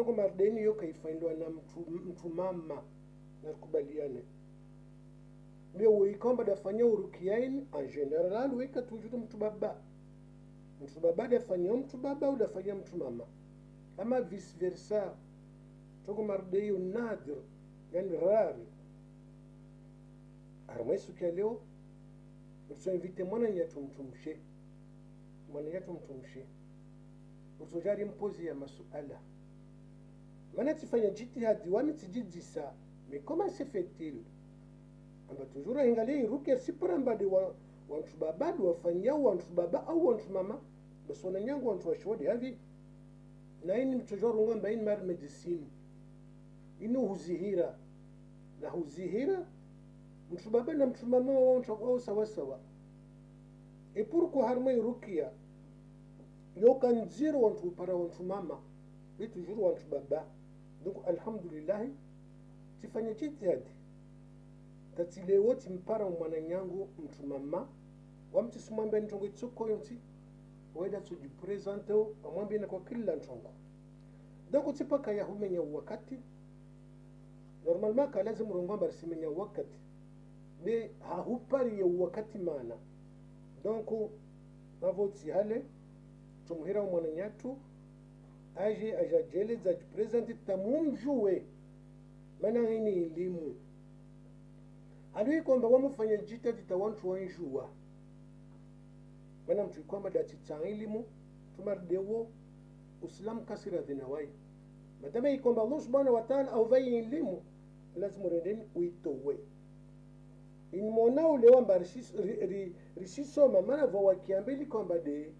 Toko mardeni yo kaifindwa na mtu mama na kubaliane. Mbio uikomba dafanya urukiaini en general weka tujudu mtu baba. Mtu baba dafanya mtu baba au dafanya mtu mama. Ama vice versa. Toko mardeni nadir yani rari. Armwesu kia leo urso invite mwana nyatu mtumshe. Mwana nyatu mtumshe. Urso jari mpozi ya masuala. Mana tifanya jitihadi wami tijidisa. Mais comment se fait-il? Amba toujours ingali ruke sipuramba de wantu baba wafanya wantu baba au wantu mama. Basona nyangu wantu washodi havi. Na ini mtujoro ngamba ini mar medicine. Inu huzihira. Na huzihira mtu baba na mtu mama wao sawa sawa. Et pourquoi harma rukia? Yo kan zero wantu para wantu mama. Bi toujours wantu baba. Donc alhamdulillah tifanye jitihadi. Tatile wote mpara mwananyangu mtu mama. Wamti sumwambia ntongo itsoko yonti. Weda tujipresente amwambia na kwa kila ntongo. Donc tipaka ya humenya wakati. Normalement ka lazima rongomba simenya wakati. Mais hahupari ya wakati mana. Donc navoti hale tumuhira mwananyatu aje ajajele za presente tamumjue mana hini elimu alui kwamba wamufanya jita titawantu wanjua mana mtu kwamba dati elimu tumardewo uslam kasira dinawai madama ikomba Allah subhanahu wa ta'ala au vai elimu lazima rendeni uitowe inimona ule wamba risisoma mana vawa kiambeli kwamba de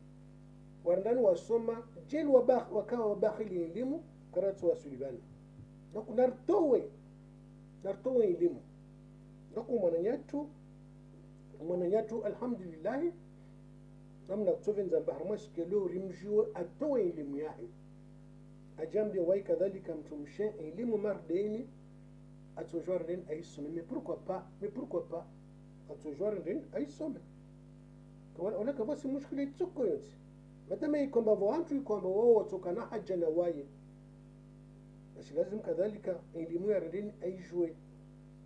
warandani wasoma jeli wakawa wabakhili elimu karatu wa sulibani donc nartowe elimu donc mwananyatu alhamdulillah namna kutovenza bahar kelo rimjua atowe elimu yahe ajambi wai kadhalika mtumshe elimu mardeni atojwarden aisome mais pourquoi pas atojwarden aisome wala kwa si mushkila itsoko yote madama ikomba wantu ikomba wao watokana haja na waye basi lazim kadhalika elimu ya rendeni aijue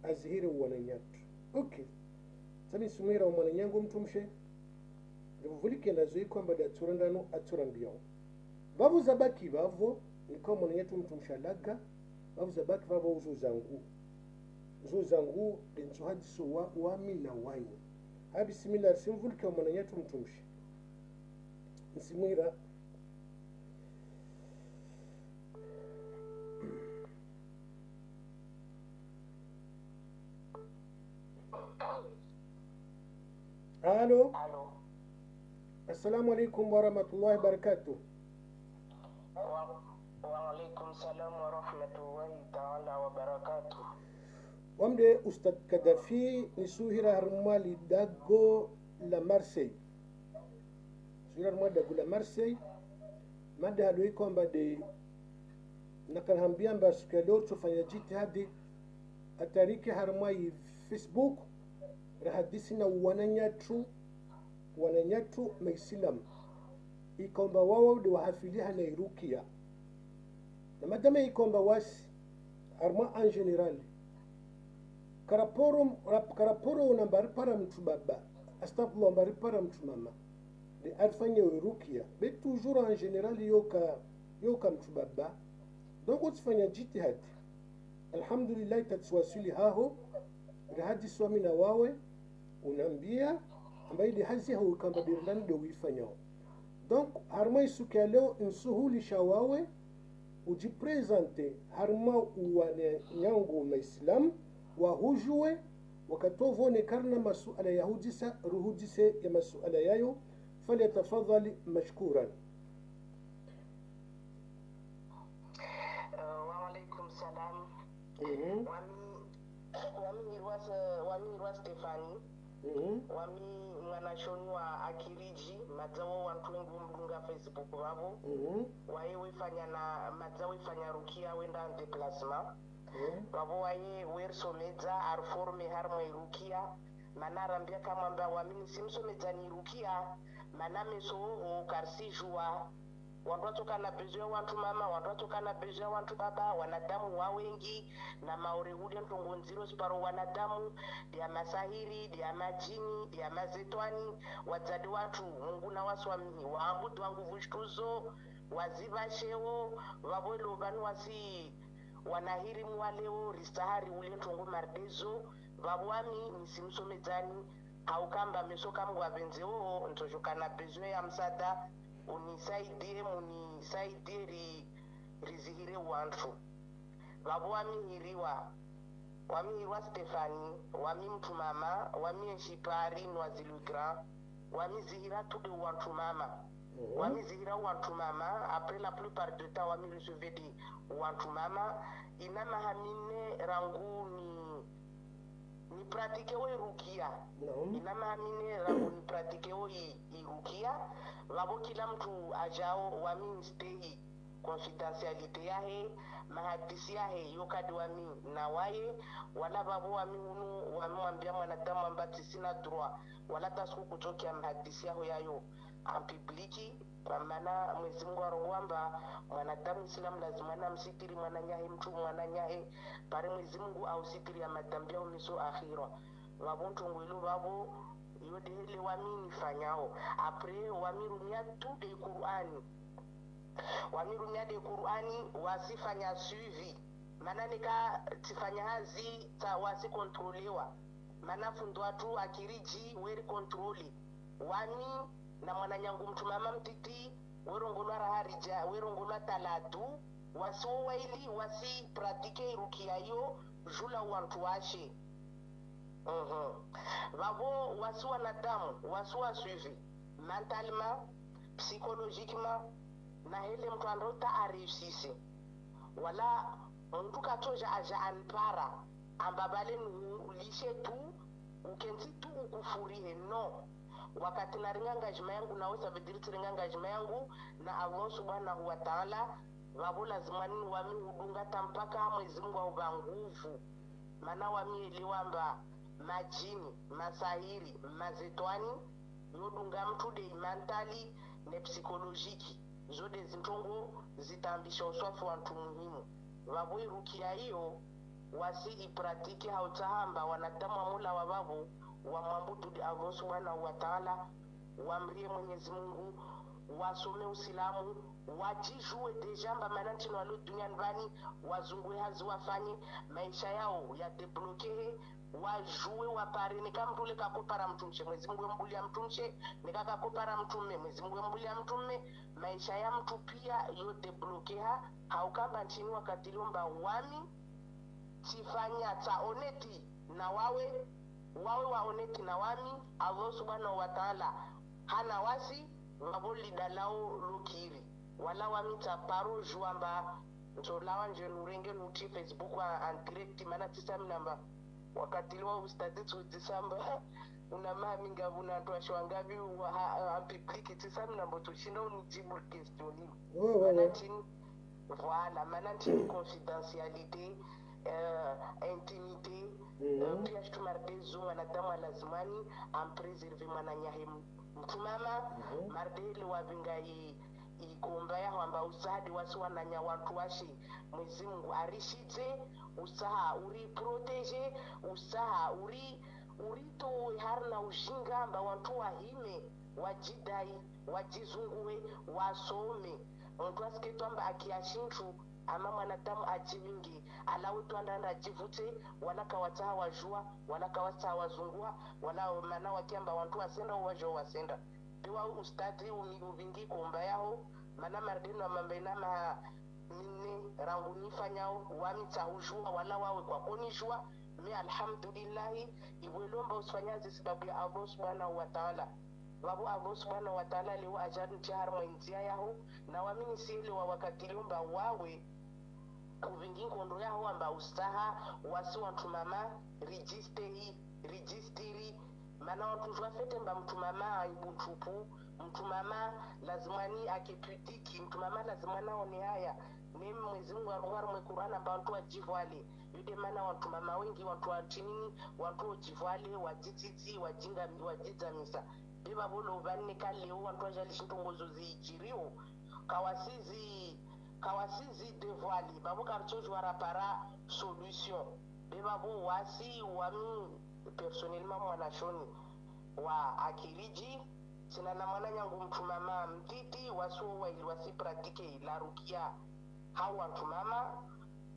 azhire wananyatu. Okay, sami sumira mwananyangu mtumshe ndivulike nazo kwamba da turandano aturambio babu zabaki bavo niko mwananyatu mtumshalaga babu zabaki bavo uzo zangu denso hadiso wa mina wanyu habi similar simvulike mwananyatu mtumshe nsimwira Allo. Assalamu alaikum wa rahmatullahi wa barakatuh. Wa alaikum salam wa rahmatullahi ta'ala wa barakatuh. Wamde Ustad Kadafi ni suhira harmali dago la Marseille. Suhira harmali dago la Marseille. Mada halo iko amba de nakalhambia mba sukelo tufanya jitihadi atariki harmai Facebook rahadisi na wananyatu maisilam ikomba wao de wahafiliha na irukia na madama ikomba wasi arma en general karaporo unambari para mtu baba astagfirullah mbari para mtu mama de alfanye irukia be toujours en general yoka mtu baba donc utifanya jitihadi alhamdulillah tatswasili haho rahadisi wa mina wawe unambia ambaye ile hazi hau kamba dirlan do wifanya donc harma isukia leo insuhuli shawawe ujipresente harma uwane nyangu maislam wa hujue wakatovone karna masuala yahudisa ruhudise ya masuala yayo falyatafadhali mashkuran. Wa alaikum salam. Wami irwa Stefani. Wami mwanashoni wa akiriji madzawo wantu wengu mdunga Facebook wavo waye wefanya na madzawo ifanya rukia wenda ante plasma wavo waye wersomedza arforme harmo irukia manarambia kama wamini simsomedza ni rukia maname so karsijua wantu watokana bezo wantu mama, wantu watokana bezo wantu baba, wanadamu wa wengi na maurehudi ntongo nziro sparo wanadamu dia masahiri dia majini dia mazetwani wadzadi watu Mungu na waswami waabudu wangu vushtuzo waziva sheo vavolo vanu wasi wanahiri mwaleo ristahari ule ntongo mardezo vavwami nisimsomedzani haukamba mesoka mwa venzeo ntojokana bezo ya msada munisaidie rizihire wantu vavo wamihiriwa Stefani wami mtu mama wami eshipari nwazilugra wamizihira tude wantu mama wamizihira wantu mama après la plupart du temps wami recevait de wantu mama inama hamine rangu ni pratique wo irukia inama hamine rangu ni pratique wo irukia vavo kila mtu ajao wami stay confidentiality yahe mahadisi yahe yokadi wami na waye wala vavo wami hunu wamwambia mwanadamu ambati sina droit wala tasiku kutokea mahadisi yaho yayo ampibliki pamana Mwenyezi Mungu arongwamba mwanadamu Islam lazima na msitiri mwananyahe mtu mwananyahe pare Mwenyezi Mungu au sitiri ya madhambi yao miso akhira vavo ntongwelo vavo yodele wami nifanyao apre wamirunia tu de Qur'ani wamirunia de Qur'ani wasifanya suivi mana nika tifanya hazi ta wasi kontrolewa mana fundwa tu akiriji weri kontroli wami na mwananyangu mtu mama mtiti werongolwa raharija werongolwa talatu wasi waili wasi pratike irukia yo jula wantu washe vavo wasi wanadamu wasi wasuivi mentalement psychologiquement na hele mtu andota areusise wala mtu katoja aja anpara ambabale nulishe tu ukenzi tu ukufurihe no wakati naringa engagement yangu naweza vidiri ringa engagement yangu na Allah subhanahu wa ta'ala vavo lazima ni wami hudunga tampaka Mwenyezi Mungu auba nguvu mana wami eliwamba majini masahiri mazetwani yodunga mtu de mentali ne psychologiki zode zintongo zitambisha uswafu wa mtu muhimu vavo irukia hiyo wasi ipratiki hautahamba wanadamu wa mula wa vavo wa mambudu di Allah subhanahu wa ta'ala wamrie Mwenyezi Mungu wasome usilamu wajijue dejamba manantino walo duniani vani wazungue hazi wafanye maisha yao ya debloke wajue wapare nikamtule kakopara mtumche Mwenyezi Mungu mbulia mtumche nikakakopara mtume Mwenyezi Mungu mbulia mtume maisha ya mtu pia yo debloke haukamba nchini wakati lomba wami tifanya taoneti na wawe waoneti na wami Allah subhanahu wa ta'ala hana wasi vavoli dalao lukiri wala wami taparo juamba ntolawa nje nurenge nuti Facebook en direct mana tisami namba wakati lwa ustadi tu disamba una mami ngavuna ndo ashwangavi wa public tisami namba tushinda unijibu question manatini voilà manatini confidentialité intimité pia shtumardezo wanadamu lazimani ampreserve mwananyahe mtu mama mardeli wavinga ikomba ya hamba usadi wasi wananya watu washi Mwenyezi Mungu arishite usaha uri protege usaha urito harna ujinga amba watu wahime wajidai wajizungue wasome mtu asiketu amba akiashintu ama mwanadamu ajivingi alawe tu andanda ajivute wala kawataha wajua wala kawataha wazungua wala mana wakiamba wantu wasenda uwajo wasenda piwa ustadi uvingi komba yao mana mardeno amambena ma nini rangu nifanyao wamita ujua wala wawe kwa konijua mi alhamdulillahi iwelomba usifanyazi sababu ya Allah subhanahu wa ta'ala wabu Allah subhanahu wa ta'ala liwa ajadu chahar mwenzia yao na wamini siele wa wakati liomba wawe uvingi kondo yao amba ustaha wasi wantu mama registeri mana wantu jua fete mba mtu mama aibutupu mtu mama lazimani akiputiki mtu mama lazimani aone haya ni Mwenyezi Mungu arungwara mwe Qur'an amba wantu wajivwale yude mana wantu mama wengi wantu watinini wantu wajivwale wajititi wajinga wajizamisa biba bolo vanne kaleo wantu wajali shintongozo zijirio kawasizi devoile babu kartojwara para solution be babu wasi wami personnellement mwanashoni wa akiriji sina na mwana yangu mtu mama mtiti wasu wa ili wasi pratique la rukia hawa mtu mama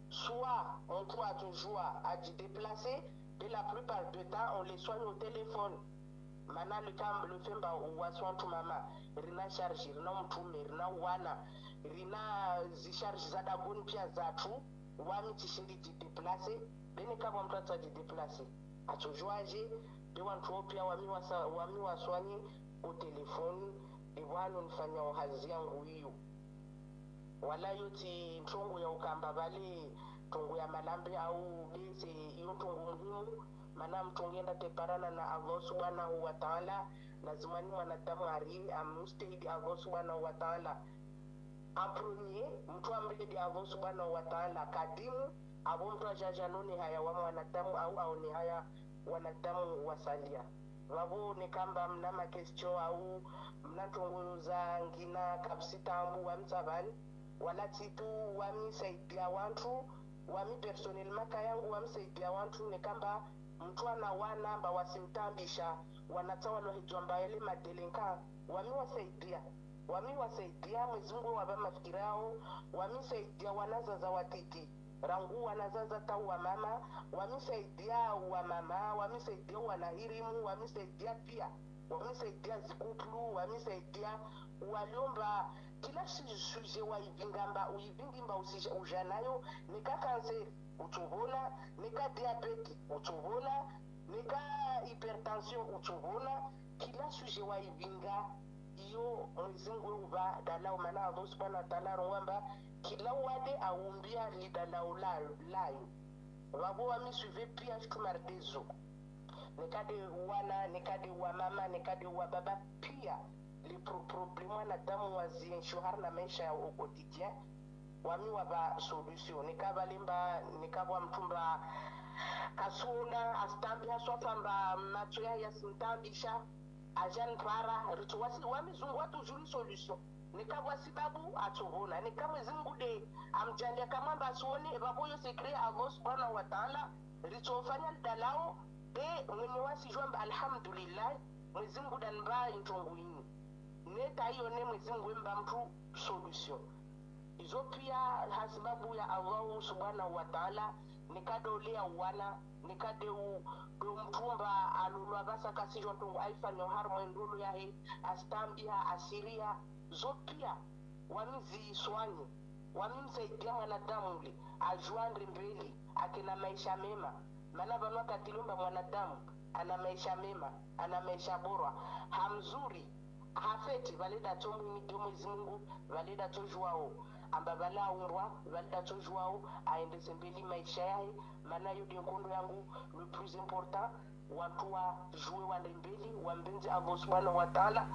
soit on doit toujours à se déplacer et la plupart du temps on les soigne au téléphone. Mana le femba wasu mtu mama rina charge rina mtume rina wana rina zicharge za dagoni pia zatu wami tishindi di déplacer bene kama mtu ataji déplacer atojoaje de wantu pia wami waswanye au téléphone de wano nifanya hazi yangu hiyo wala yoti ntongo ya ukamba bale tongo ya malambe au bese hiyo tongo muhimu mana mtongenda teparana na Allah subhanahu wa ta'ala lazimani mwanadamu ari amustahidi Allah subhanahu wa ta'ala en premier mtu ambaye di Allah subhanahu wa ta'ala kadimu abo mtu ajajanoni haya wa mwanadamu au ni haya wanadamu wasalia wabo ni kamba mna makesho au mna tongoza ngina kapsitambu wa mtabani wala titu wamisaidia watu wami personnellement kayangu wamisaidia watu ni kamba mtu ana wanamba wasimtambisha wanatawala hijomba ile madelinka wami wasaidia mzungu wa mafikirao wami saidia wanazaza watiti rangu wanazaza tau wa mama wami saidia wa mama wami saidia wanahirimu wami saidia pia wami saidia zikuplu wami saidia waliomba kila suje wa ivingimba ujanayo nika kanseri utubona nika diabete utubona nika hypertension utubona kila suje wa ivinga iyo mzingu uba dalao mana Allah subhanahu wa ta'ala rwamba kila wade aumbia lidalao layo wabo wami suive pia tumardezo nikade wana nikade wa mama nikade wa baba pia les problèmes na damu wazienshuhar na maisha ya quotidien wami waba solution nikabalimba nikabwa mtumba kasuna astambia swafamba matoya ya sintambisha ajan para rituwasi wami zungu watu juli solution nikabwa sibabu atubona nikamwe zingude amjandia kamamba suone baboyo secret Allah subhanahu wa ta'ala ritofanya dalao mwenye wasi jwamba alhamdulillah mwezingu danba intonguini neta hiyo ne mwezingu mba mtu solution izo pia hasibabu ya Allah subhanahu wa ta'ala nikadolea wana nikade mtumba alulwa basa kasijo ntongo aifanyo harmo ndulu yahe astambia asiria zo pia wamizi swani wamimsaidia mwanadamu ule ajuandre mbeli akina maisha mema maana bano katilumba mwanadamu ana maisha mema ana maisha bora hamzuri hafeti valida to Mwenyezi Mungu valida to juao amba bala umrwa valida to juao aende sembeli maisha yake maana hiyo ndio kondo yangu le plus important watu wa jue wa mbeli wa mbenzi Allah subhanahu wa ta'ala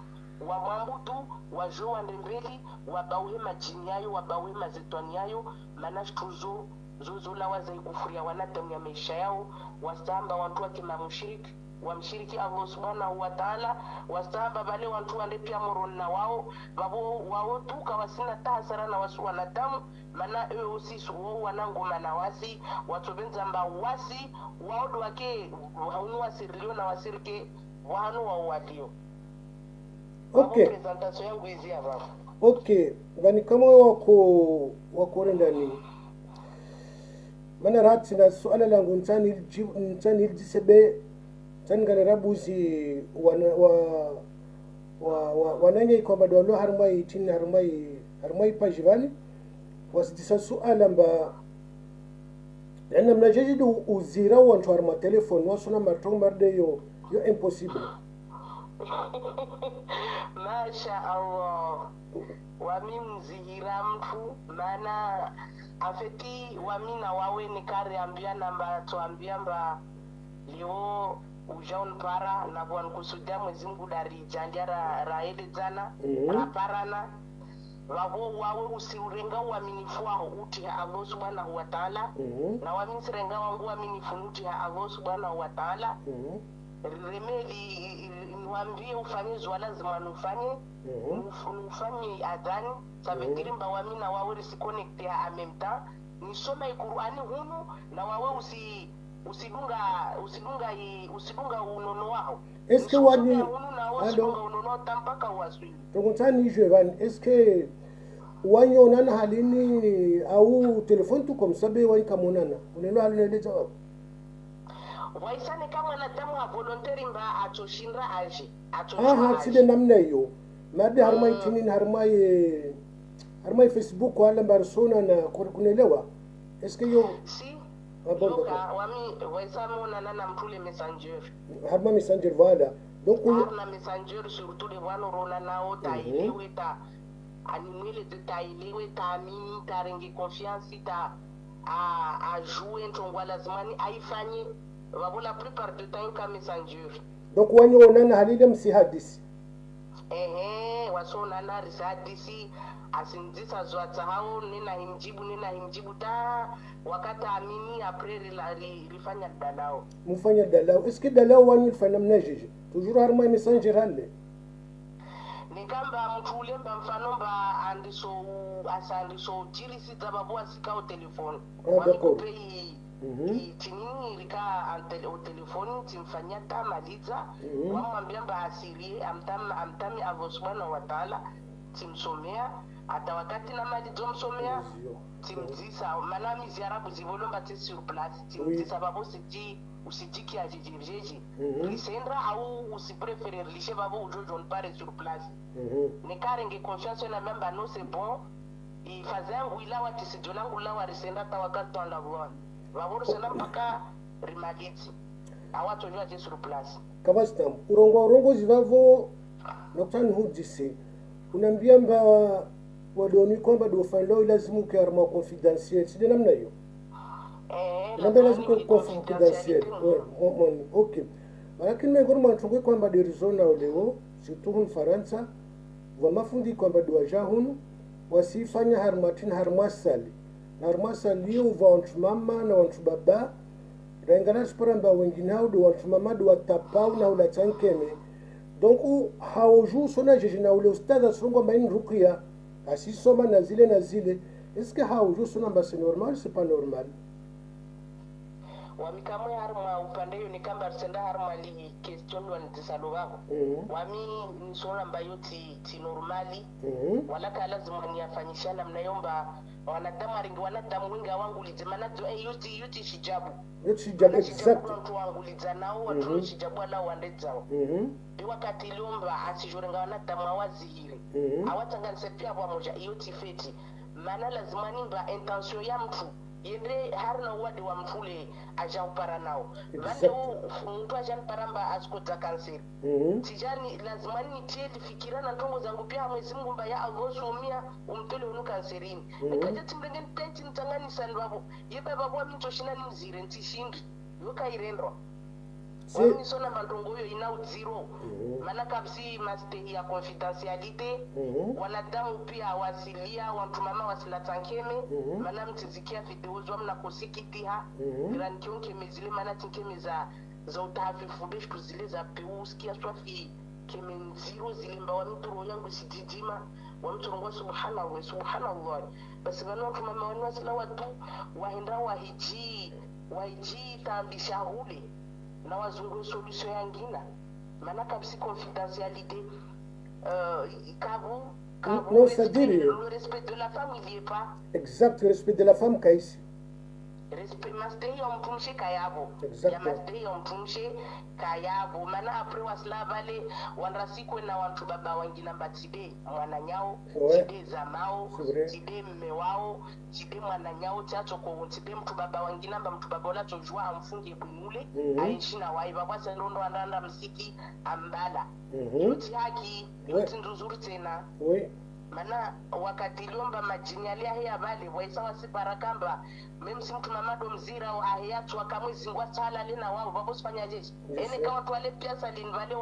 wa mambutu wa jue wa mbeli wa bawe majini yayo wa bawe mazetwani yayo maana tuzo zuzula waza ikufuria wanadamu ya maisha yao wasamba watu wakima mshiriki wamshiriki Allah subhanahu wa ta'ala wasamba bale watu wale pia morona wao babo wao tuka wasina tahasara na wasu wanadamu maana ewe usisu wao wanangu manawasi watu benzamba wasi wao wake haunu wasirilio na wasirike wanu wao wadio. Okay, presentation yangu hizi hapa. Okay, bani kama wako ndani mana rati na suala langu ntani iljisebe tani gane rabuzi wananya ikwamba dwalo harumai tini harumai pajivani wasidisa suala mba lana mnajajidu uzira wantu haruma telefoni wasuna martongo marde yo impossible. Masha Allah wami mzihira mtu mana afeti wamina wawe nikari ambia namba tuambia mba leo ujaun para na bwan kusudia Mwenyezi Mungu dari janjara raele jana raparana wawe usiurenga uaminifu wao uti ya Allah subhanahu wa ta'ala na wamisirenga wangu uaminifu uti ya Allah subhanahu wa ta'ala remeli niwaambie ufanye zwa lazima nufanye ufanye adhani savetiri mba wami na wawe risiconnect ya amemta nisoma ikurani hunu na wawe usidunga unono wao eske wani unono tampaka uwaswili tongotani ijwe vani eske wanyonana halini au telefoni tu komsabe wani kamonana uneno haluneleza wapo waisane kama na tamu ha voluntary mba atoshinda aje side namna hiyo madi harmai tinin harmai Facebook wala barsona na kunelewa eske yo si yoka wami waisamo na mtule messenger harma messenger wala donc na messenger surtout les wano rona nao tailewe ta animele de tailewe ta mini ta rengi confiance ta a jouer ntongwa lazimani aifanye wabo la plupart du temps ka messenger donc wanyonana halile msihadisi wasonana risadisi asindisa zwata hao nina himjibu ta wakati amini après rifanya dalao mufanya dalao eske dalao wani fanya mnajeje toujours harma messenger halle nikamba mtu ulemba mfano mba andiso tirisi zababu asikao telefoni wamikupei tinini rika o telefoni timfanya tamaliza wamwambia mba asirie amtami avosubana wa taala timsomea hata wakati na malizo msomea timzisa manami ziarabu zivolomba ti sur place timzisa babo usijiki ajijirjeji lisendra au usiprefere lishe babo ujojo npare sur place nikarenge confiance na memba no c'est bon ifazangu ilawa tisijolangu lawa risenda tawakati twandavuani vavuru sena mpaka rimalizi awatojwa je sur place kama stam urongo zivavo nokutani hudisi unaambia mba wadoni kwamba dofando lazimu kiarma confidentiel side namna hiyo namba lazimu confidentiel okay lakini mengine mwantungue kwamba derizona leo surtout Faransa wamafundi kwamba doaja hunu wasifanya harmasali hiyo vantu mama na vantu baba rengana sporamba wengine hao do vantu mama do watapau na ula chankeme donc haoju sona jeje na ule ustadha songo main rukia asisoma na zile est-ce que haoju sona mba c'est normal c'est pas normal wamikamwe harma upande hiyo ni kamba senda harma li question wa ntisalo wako wami nisona mba ti normali wala kala lazima afanyishana mnayomba wanadamu wengi wangu lijemana yuti shijabu exact watu wangu lijanao watu shijabu ala wandezao wakati liomba asijorenga wanadamu awazihire awatanganise pia kwa moja yuti feti maana lazima nimba intention ya mtu yende harna wadi wa mfule aja upara nao vande mtu aja paramba askota kanseri tijani lazima nitie fikira na ntongo zangu pia Mwenyezi Mungu mba ya agosumia umtole unu kanserini nikaje timrenge penti ntangani sanbabo yeba babo mitoshina ni mzire ntishindi yoka irendwa wani sona mandongo yo ina zero maana kabisi mastehi ya confidentialite wanadamu pia wasilia watu mama wasilatakeme maana mtizikia video zwa mna kusikitiha grand kionke mezile maana tinkeme za utahafifu beshu zile za peusikia swafi keme zero zile mba wa mturo yangu sijijima wa mturo subhanallah basi watu mama wani wasila watu wahenda wahiji tambisha hule na wazungu solution yangina maana kabisa confidentialité non c'est-à-dire le respect de la femme il y est pas exact respect de la femme kaisi respect mastei ya mtumshi kayabo ya mastei ya mtumshi kayabo maana apre wasla vale wanrasikwe na watu baba wengine mbatide mwana nyao tide zamao tide mme wao tide mwana nyao chacho kwa tide mtu baba wengine mtu baba wala tojua amfunge bunule aishi na waiba kwa salondo andanda msiki ambala yote haki yote nzuri tena mana wakati liomba majini alia vale waisa wasiparakamba memsi mtu mamado mzira au ahiyatu wakamwizi ngwa sala lina wao babosifanya jeshi ene kwa watu wale pia salini vale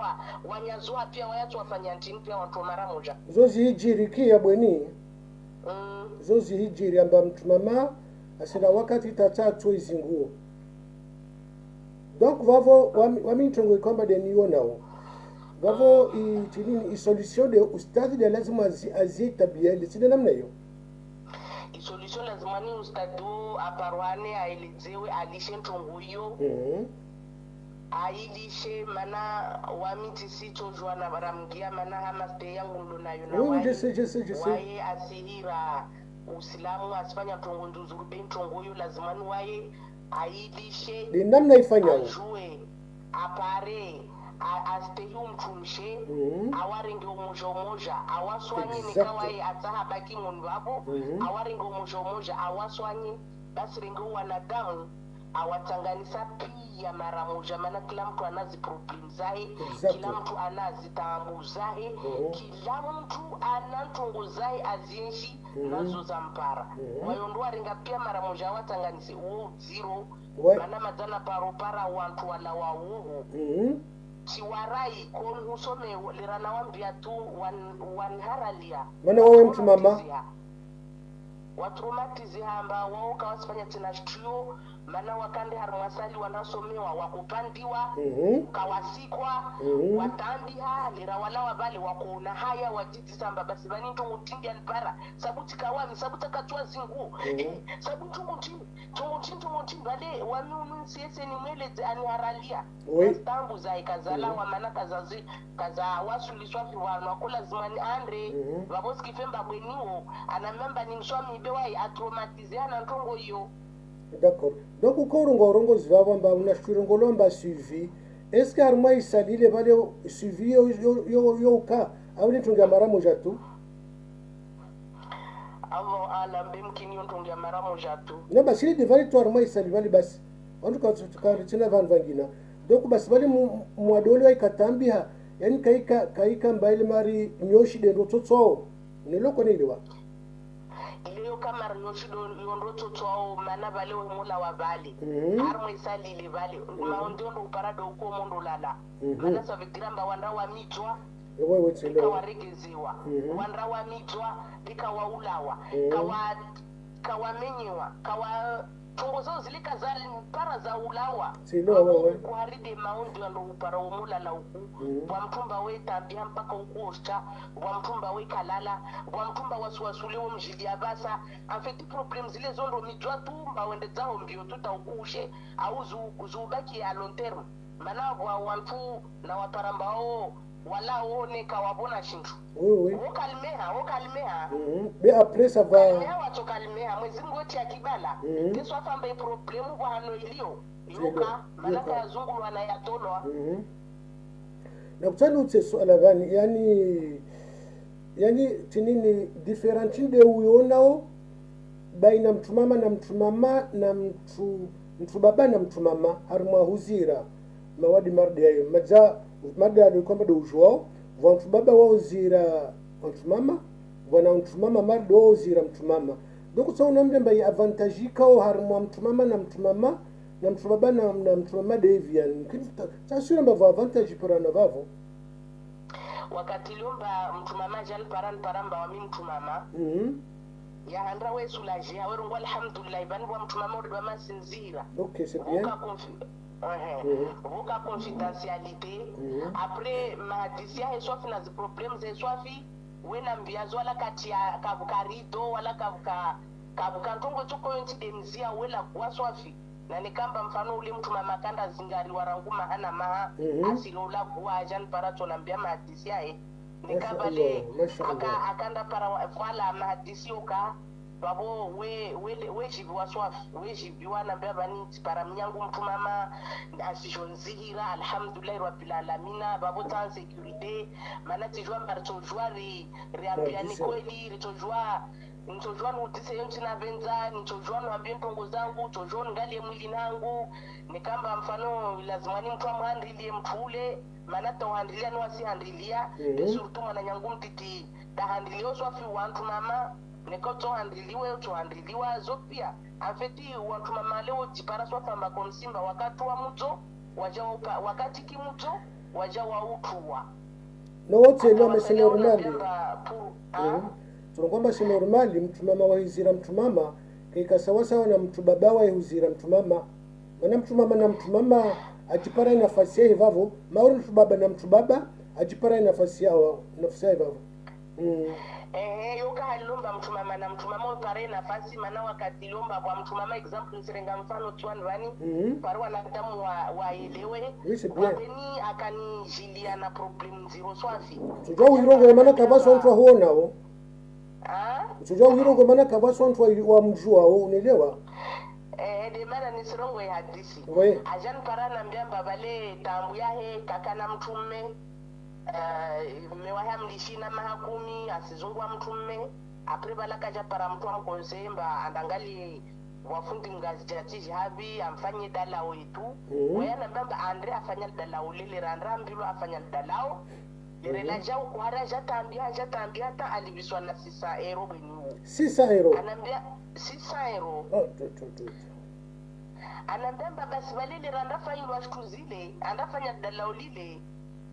wanyazua pia wayatu wafanya ntini pia watu mara moja zozi hijiri kia bweni zozi hijiri amba mtu mama asina wakati tatatu izinguo donc vavo wami tongo kwamba deni nao vavo i solution de ustadi de lazima azitabia liside namna hiyo. Solution lazima ni ustadi aparwane aelezewe alishe ntongo hiyo. Ailishe mana wamiti sito jwana baramgia mana hama ste yangu ndo nayo na wae asihira Uislamu asifanya ntongo nduzuru be ntongo hiyo lazima ni wae ailishe ni namna ifanya ajue apare astehi umtumshe awaringe umoja awaswanye nikawaye atahabaki mundu hapo awaringe umoja awaswanye basi ringe wanadamu awatanganisa pia mara moja, maana kila mtu anazi problem zahe, kila mtu anazi taamu zahe, kila mtu anantongo zahe azienshi nazo za mpara. Wayondoa ringa pia mara moja watanganisi uo zero, maana madana paropara wantu wala wa uhu. Chiwarai kon husome lirana wambia tu wanharalia. Mana wawe mtu mama? Watraumatize hamba wao kawasifanya tena strio mana wakande harmasali wanasomewa wakupandiwa kawasikwa watambiha lera wala wabale wakuona haya wajiti samba basi bani ntongo tindi alpara sabuti kawami sabuta katwa zingu sabuti ntongo tindi bale wami unsiese ni mweleze aniharalia stambu za ikazala wa mana kazazi kaza wasuliswa fiwano wakola zimani andre wabosi kifemba bweniwo anamemba ni mswami ibewai atraumatize hana ntongo hiyo. D'accord. Donc ukorongo zivavo mba unashturongo lomba suivi. Est-ce que arma isalile vale suivi yo ka awini tunga mara moja tu? Avo alambe mkini yontunga mara moja tu. No basi ile devali to arma isali vale basi. Wantu ka van vangina. Donc basi vale mwadole wa ikatambiha. Yani kaika mbaile mari nyoshi de rototso. Niloko nilewa. Ileo kama riyoshido yondoto twao mana vale mula wa vale harmo isali ile vale maondondo uparado uko mondo lala mana savitiramba wanda wa mitwa wewe tselo waregezewa wanda wa mitwa likawa ulawa kawa menyewa kawa tongo zao zilika zali para za ulawa tselo wewe kuharide maondo ndo upara umula la uku wa mtumba we tabia mpaka ukuosta wa mtumba we kalala wa mtumba wasuwasulewo mjilia basa afeti problem zile zondo mitwa tu mbawende zao mbio tuta ukushe au zubaki ya long term mana wantu na waparambao wala one kawabona shintu oui wokalmeha mais après ça va kalmeha watokalmeha mwezi ngoti akibala keso afamba problemu kwa hano ilio yoka malaka ya zungu wanayatolwa na kutana utse swala gani yani tinini different de uyonao baina mtu mama na mtu baba na mtu mama harma huzira mawadi mardi yayo mada alikwamba do ujwao vantu baba wao zira mtu mama wana mtu mama mardi wao zira mtu mama donc ça on aime bien avantage kao harma mtu mama na mtu mama na mtu baba na mtu mama devian sasa ndio avantage para na vavo wakati lumba mtu mama jan paramba wa mtu mama ya handra we soulager awerungo alhamdulillah banwa mtu mama ndo masinzira OK c'est bien voka confidentialité après mahadisia esofi na problèmes esofi wena mbiazo wala kati ya kabukarido wala kabuka ntongo choko yonti demzia wela kwaswafi na nikamba mfano ule mtu mama kanda zingari waranguma hana maha asilola kuwa jan parato nambia mahadisia nikamba le akanda para wala mahadisi oka babo we jibiwa swafi we jibiwa nambia bani para mnyangu mtu mama asijonzihira alhamdulillah rabbil alamin babo tan sécurité mana tijwa mbarto jwari riambia ni kweli ritojwa nitojwa nudise yonti na venza nitojwa nwambie ntongo zangu tojwa ngali mwili nangu nikamba mfano lazima ni mtu amhandilie mtule mana tohandilia no asihandilia surtout mana nyangu mtiti tahandilio swafi wantu mama neko tohandiliwa zopia afeti wantu mama leo jipara swafa makonsimba wakati wa mto wakati kimuto waja wa utuwa no wote ndio amesema normali tunakwamba si normali mtu mama wahizira mtu mama kaika sawa sawa na mtu baba wahizira mtu mama maana mtu mama na mtu mama ajipara nafasi yake vavo mauri mtu baba na mtu baba ajipara nafasi yao nafasi yake vavo yoka halomba mtu mama na mtu mama upare nafasi maana wakati lomba kwa mtu mama example nsirenga mfano tuan vani parwa na damu waelewe wapeni akanijilia na problem zero swafi tujua uirongo maana kabaso mtu huo nao tujua uirongo maana kabaso mtu wa mjua wao unaelewa de mara ni sirongo ya hadisi ajan parana mbiamba bale tambu yahe kakana mtume mewaha mlishina mahakumi asizungwa mtume apre bala kaja para mtu amkonsemba andangali wafundi ngazijatiji habi amfanye dalao itu wayana mbamba andre afanya dalao lile randra mbilo afanya dalao lirela jau kuhara jatambia ta alibiswa na 6 euro benu 6 euro anambia 6 euro anambamba basi balile randra fayu washtu zile andafanya dalao lile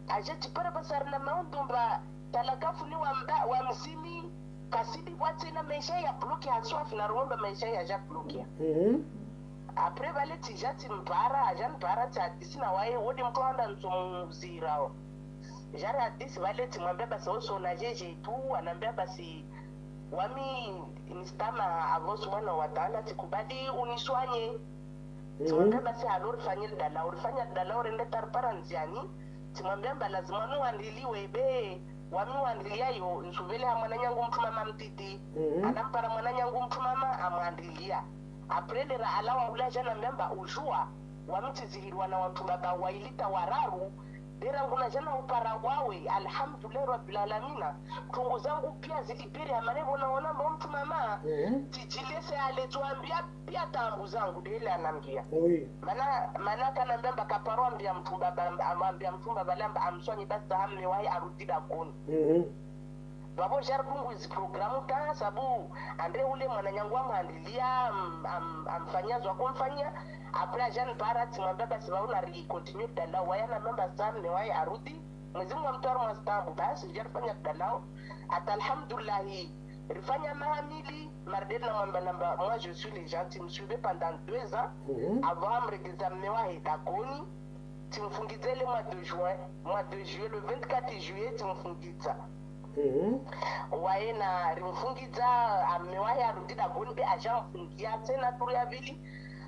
ajati para basar na maundomba talakafu ni wa mzimi kasidi wate na maisha ya bloki haswafi na ruomba maisha ya ja bloki apre vale tijati mpara ajan mpara tadisi na wae wodi mtu anda ntumuzirao jara hadisi vale timwambia basi oso na jeje tu anambia basi wami nistama avosu wana wataala tikubali uniswanye timwambia basi halori fanya dala rende tarpara nziani timwambia mba lazima nuandiliwe be wami wandilia nsuvele hamwana nyangu mtu mama mtiti anampara mwana nyangu mtu mama amwandilia aprelera alawa ula jana mbamba ujua wamtizihirwa na watu baba wailita wararu dera nguna jana upara wawe alhamdulillah rabbil alamina tungu zangu pia zilipiri amanevo naona mtu mama tijilese aletuambia pia tambu zangu dele anambia mana kana mbamba kaparwa mbia mtu baba lamba amsonyi basi hamme wahi arudida koni babo jarkungu hizi programu ta sabu andre ule mwananyangu amhandilia amfanyazo akumfanyia apra jan barat mwambia basi bauna continue dalao wayana memba sana ne wahi arudi mwezimu mtoro mwastambu basi jarfanya dalao ata alhamdulillah rifanya mahamili mardena mwamba namba moi je suis les gens me suivez pendant 2 ans avant m'examiner wahi dakoni timfungizele mois de juillet le 24 juillet timfungiza waena rimfungiza amewahi arudida goni be aja mfungia tena turu ya vili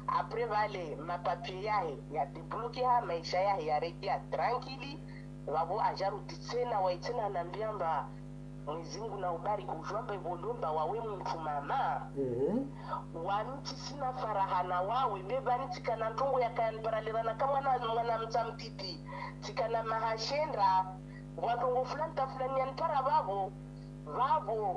apre vale mapapie yahe ya debloki ha maisha yahe ya regia tranquili wabo aja rudi tena waitena anambiamba mwezingu na ubari kujwamba ivolumba wawe mtu mama wanti sina farahana wawe beba niti kana ntongo ya kanparalirana kama mwana mtamtiti tikana mahashendra watongo fulani ta fulani yanpara vavo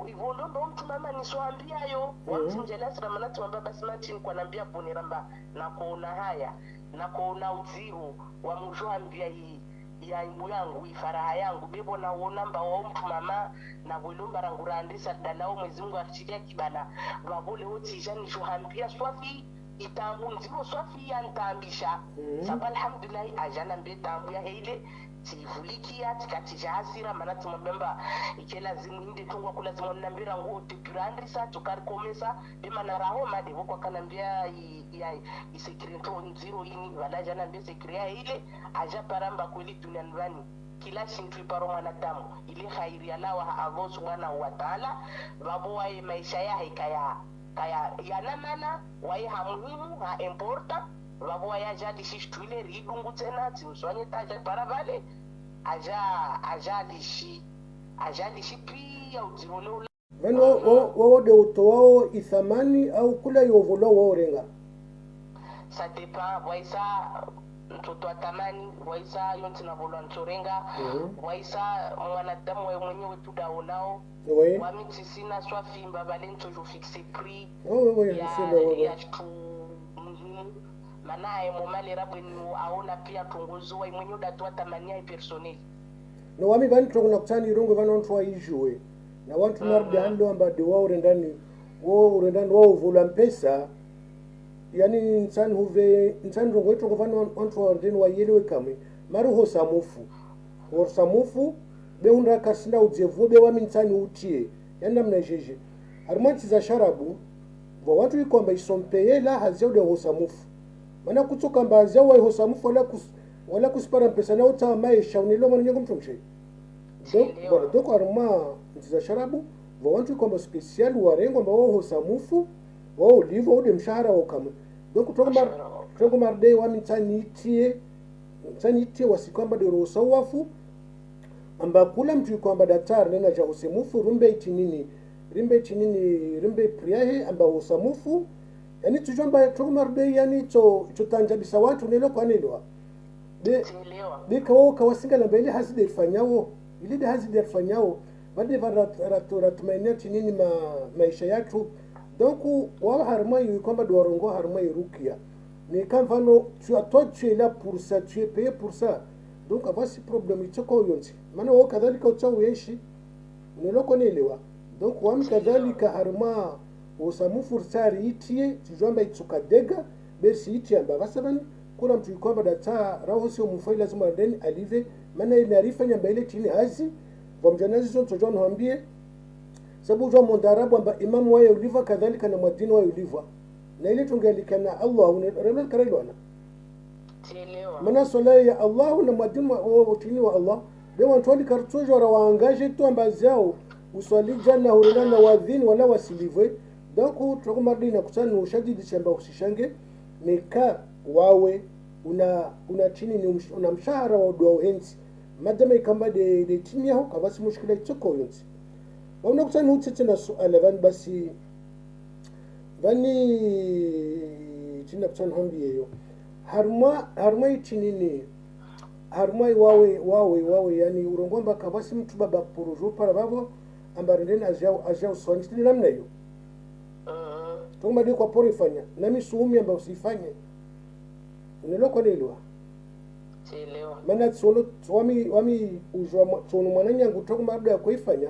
ivolomba mtu mama niswambia yo wamtinjela sira manati wamba basi mati kwa nambia boniramba na kuona haya na kuona uziru wa mujwambia hii ya imbu yangu ifaraha yangu bebo na uonamba wa mtu mama na volomba rangurandisa dalao mwezi mungu afichilia kibala wabole wote ijani shuhambia swafi itambu nziro swafi ya ntambisha sabu alhamdulillah ajana mbe tambu ya heile tivulikia tikatija hasira mana tumabemba ikela zimu inde tungwa kula zimu nambira nguo tupirandisa tukari komesa bima na rahoma devo kwa kanambia ya isekirento nziro ini wala jana mbe sekiria ile aja paramba kweli dunia nvani kila shintu iparo mwanadamu ile khairi alawa avo subhanahu wa ta'ala wabo wae maisha ya kaya yanamana wae hamuhimu ha importa wabo wae ajali shishtuile ridungu tena timswanye taja paravale ajalishi pia ujiroleula wano wao de utowao ithamani au kula yovolo wao renga ça dépend waisa mtoto atamani waisa yonti na volwa nchorenga waisa mwanadamu wewe mwenyewe tu daonao wamiti sina swafimba bale ntojo fixe prix ya tu manaye momale rabwenu aona pia tongozo mwenyewe datwa tamania personnel no wami bani tongona kutani irongo bana onto waijue na wantu narudi hando ambade wao urendani wao vula mpesa yani nsan huve nsan rongo itongo bana onto ordeni wayelewe kamwe mari ho samufu be undra kasinda udzevu be wami nsani utie yanda mnajeje armanti za sharabu wa watu ikomba isompeye la hazio de ho samufu mana kutoka mbazi wa ho samufu la wala kusipara pesa na uta maisha unilo mwana nyangu mtumshe donc arma ntiza sharabu wa wantu kwamba special warengo ambao wao hosamufu wao ulivo ude mshahara wao kama donc tongo marde wa mtanitie wasikwamba de rosawafu amba kula mtu kwamba daktari nena ja hosamufu rimbe priahe amba hosamufu yani tujomba tongo marde yani to tanjabisa watu nelo kwa nelo de kawo kawasinga na mbele hazide fanyawo ile de hazide fanyawo bade ratmaina tinini maisha yatu donc wao harma yu kwamba dorongo harma rukia ni kamfano tu es là pour ça, tu es payé pour ça, donc avasi problem itoko yonti maana wao kadhalika utau yeshi niloko nielewa donc wao kadhalika harma usamu fursari itie tujomba itukadega besi itie amba basabani kuna mtu kwamba data raho sio mfai lazima ndani alive maana ile arifa nyamba ile tini hazi kwa mjanazi zote tujona hambie sababu jua mondarabu amba imamu wao uliva kadhalika na mwadini wao uliva na ile tungelikana Allah unaremel karelwana tielewa maana swala ya Allah na mwadini wao tini wa Allah de wantoli kartujo rawaangaje tu ambazao uswali janna hulana wadhini wala wasilive donc tukomadina kusana ushadidi chamba usishange nika wawe una chini ni una mshahara wa dua hensi madama ikamba de chini yao kabasi mushkila itoko yonsi wauna kusana utete na suala vani chini kusana hambiyeyo harma chini ni harma wawe yani urongomba kabasi mtu baba purujo para babo ambarendeni ajao swani stili namna hiyo tumadi kwa pori fanya nami suumi amba usifanye uneloko nilwa tielewa maana solo wami ujwa tsono mwananya ngutoka mardo ya kuifanya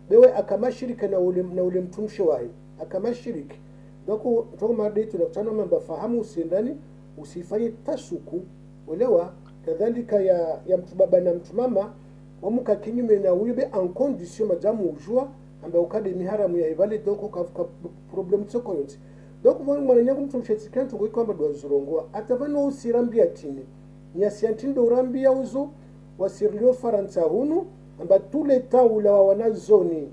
bewe akamashirika na ule mtumshi wahi akamashiriki doko toka mardo tunakutana mamba fahamu usindani usifanye tasuku ulewa kadhalika ya mtu baba na mtu mama wamuka kinyume na wibe en condition majamu ujua amba ukade miharamu ya ibale doko kafuka problem tsoko yonti doko voni mwana nyangu mtu mshetsikana tungo kwamba dwa zurongoa atavano usirambia tini nyasiantindo urambia uzo wasirlio faransa hunu amba tule taula wa wanazoni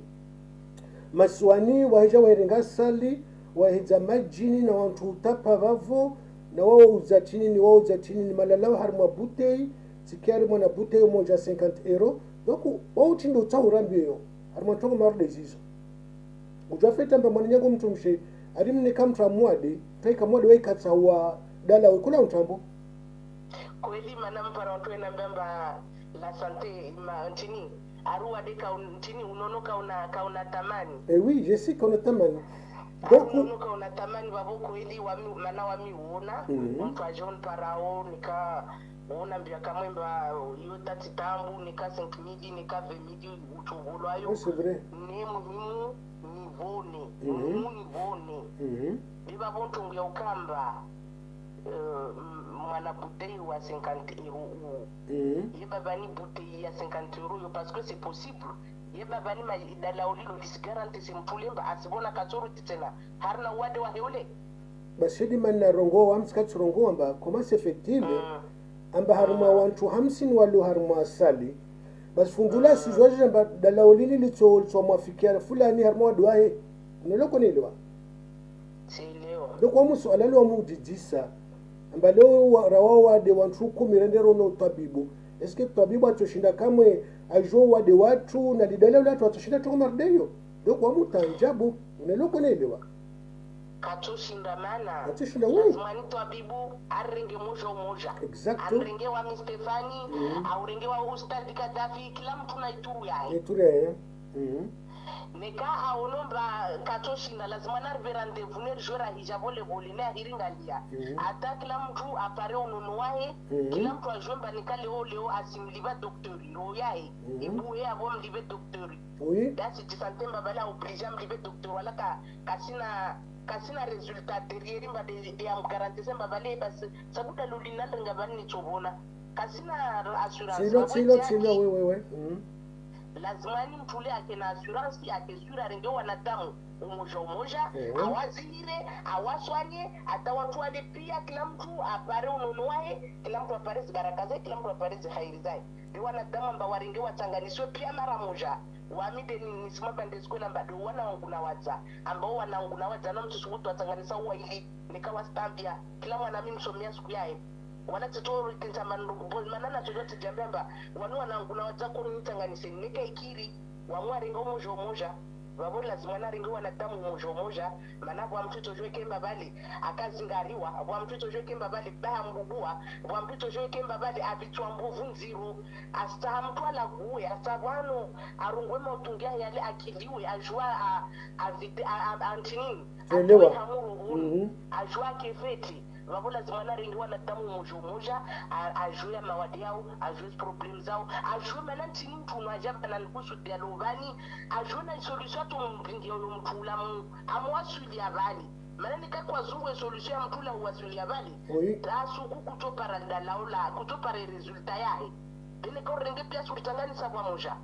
maswani waheja waherenga sali waheja majini na wantu utapa vavo na wao uzatini ni malalawa harma butei sikiari mwana butei moja 50 euro donc wao tindo utahurambio harma tongo marde zizo ujafeta mba mwana nyangu mtu mshe arimne kamtra mwade taika mwade waikata wa dala ukula utambo kweli mana mpara watu enambamba la sante ntini aruwa deka ntini unonoka una tamani oui je sais qu'on a tamani donc unonoka una tamani babo kweli mana wami uona mtu ajon parao nika uona mbia kamwemba yo tati tambu nika 5000 nika 20000 utubulwa yo c'est vrai ni muhimu nivone biba bontu ngya ukamba mwana bouteille wa 50 euro yeba bani bouteille ya 50 euro yo parce que c'est possible yeba bani ma dala olilo disgarante simpulemba asibona katsoro titena harna wade wa heole bashidi manna rongo amska trongo amba comment c'est fait-il amba harma wantu 50 walu harma sali bas fundula sizwaje amba dala olili litso mwafikia fulani harma wadwahe niloko nilwa sielewa doko musu alalo mudidisa amba leo rawawa de wantu kumirendero no tabibu eske tabibu atoshinda kamwe ajo wade watu na lidale watu atoshinda to mardeyo doko mutanjabu uneloko nelewa katoshinda mana atoshinda wewe mwani tabibu arenge moja exactly arenge wa Stefani aurenge wa Ustadi Kadafi kila mtu na ituru yae ituru neka aonomba katoshinda lazima narve rendezvous ne jora hijabole bole na hiringalia ata kila mtu apare unono wae kila mtu ajomba nikale leo asimliva docteur ro yae ibuye abo mlive docteur oui dasi tisantemba bala oblige mlive docteur wala kasina resultat derrière mba de am garantie mba bale bas sabuda lulina ngabani chobona kasina assurance silo wewe lazima ni mtule ake na assurance ake sura renge wanadamu umoja awazire awaswanye atawatwale pia kila mtu apare ununuae kila mtu apare baraka zake kila mtu apare khairi zake ni wanadamu ambao waringe watanganiswe pia mara moja wamide ni simaba ndesko namba do wanaonguna waza ambao wanaonguna waza na mtu subutu watanganisa huwa ili nikawa stambia kila mwana mimi msomea siku yae wanatotoro kintamanu manana chochote jambamba wanu wanaonguna waza ko nitanganise nika ikiri wamwa ringo moja wabo lazima na ringo wanadamu moja manabo wa mtoto jwe kemba bali akazingariwa wa mtoto jwe kemba bali baya mbugua wa mtoto jwe kemba bali abitwa mbuvu nziru astahamtwala guwe astabano arungwe mautungia yale akiliwe ajua avite antini elewa ajua kefeti wabo lazima na ringo wanadamu moja ajue mawadi yao ajue problem zao ajue manantini mtu unajaba na nikusu dialogani ajue na solution tumbingi yo mtula amwasuli abali manani kwa zungwe solution ya mtula huwasuli abali tasu kutopara dalaula kutopara resulta yae bene ko renge pia sultangani sawa moja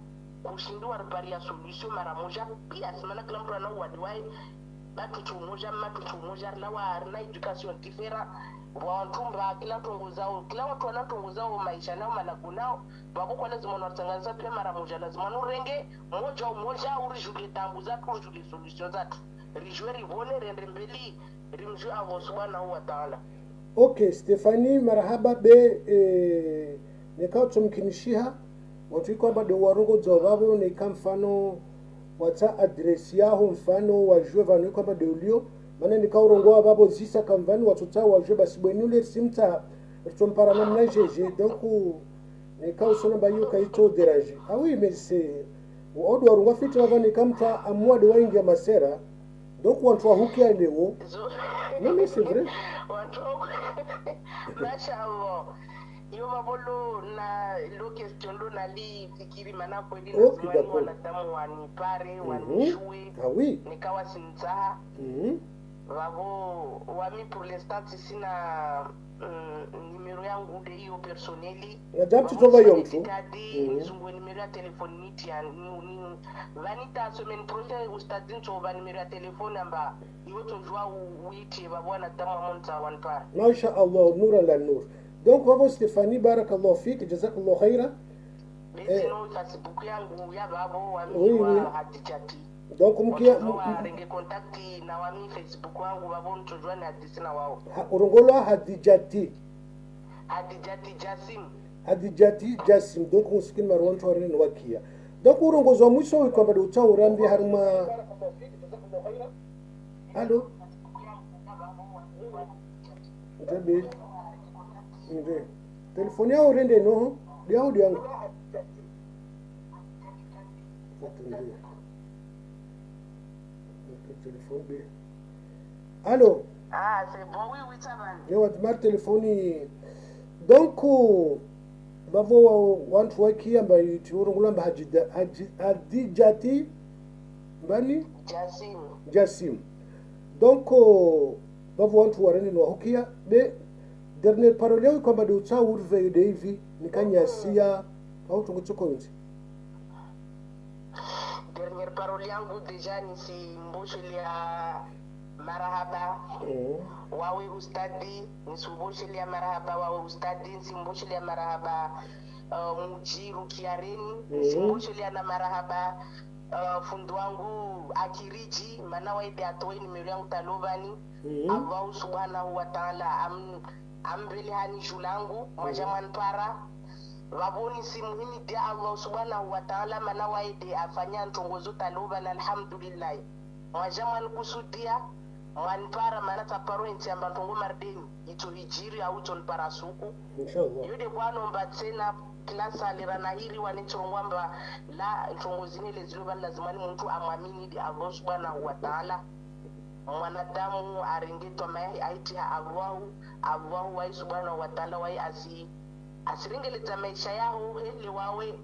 kushindwa ripari ya solution mara moja pia simana kila mtu ana wadiwai matu moja lawa na education different wantumba kila watu wanatongozao maisha nao malagunao bako kwa lazima wanatangaza pia mara moja lazima nurenge moja urijule tambu zatu urijule solution zatu rijwe rivone rende mbeli rimjue avo subhanahu wa ta'ala. Okay, Stephanie marhaba be nekao tumkinishiha watu iko bado warongo zovavo nika mfano wata address yao mfano wajue vanu iko bado ulio maana nikaurongoa babo zisa kamvani watuta wajue basi bwenule simta tumpara namna jeje donc nikausona bayo kaito deraje awi mese odo warongo fiti wavani kamta amwade waingia masera donc watu wahukia leo non mais c'est vrai Mashallah yo mabolo na lo question do na li fikiri mana ko ndi na wanadamu wanipare wanishue oui nikawa sinza wabo wami pour l'instant sina numero yangu de hiyo personeli na jamti tova yontu nizungwe numero ya telefoni niti ya vanita semaine prochaine ustadin tova numero ya telefoni amba iwe tojua uiti babo wanadamu amonta wanpare masha Allah nura la nur. Donc bravo Stéphanie, barakallahu fik, jazakallahu khaira. Facebook yangu ya babo wami hadijati. Donc mkia renge contacti na wami Facebook wangu babo mtojua ni hadisi na wao. Urongolo hadijati. Hadijati Jasim. Hadijati Jasim. Donc musikin marwan tawari ni wakia. Donc urongozo mwisho kwa bado utaurambi harma. Allo. Ntabe. Nde telefoni yao rende no diao diangu telefoni be allo c'est bon oui ça va yo atmar telefoni donc bavo want waki amba yitiurungula amba hadijati mbani Jasim donc bavo want warene no hokia be dernier parole yao kwamba ndio cha urve hivi nikanyasia au tunguchoko nje dernier parole yangu deja ni si mboshilia marahaba wawe ustadi ni suboshilia marahaba wawe ustadi si mboshilia marahaba mujiru kiareni si mboshilia na marahaba fundu wangu akiriji maana waide atoe nimero yangu talovani Allah subhanahu wa ta'ala ambele hani julangu majaman para waboni si muhimi dia Allah subhanahu wa ta'ala mana waide afanya ntongozo taloba na alhamdulillah majaman kusudia man para mana taparo nti amba ntongo mardeni ito hijiri au ton para suku inshallah yode bwana mba tena klasa lirana hili wanitongwamba la ntongozini leziloba lazima ni mtu amwamini di Allah subhanahu wa ta'ala mwanadamu aringetwa mai aitiha Allahu wa subhanahu wa ta'ala wa asiringeleza maisha yao heli wawe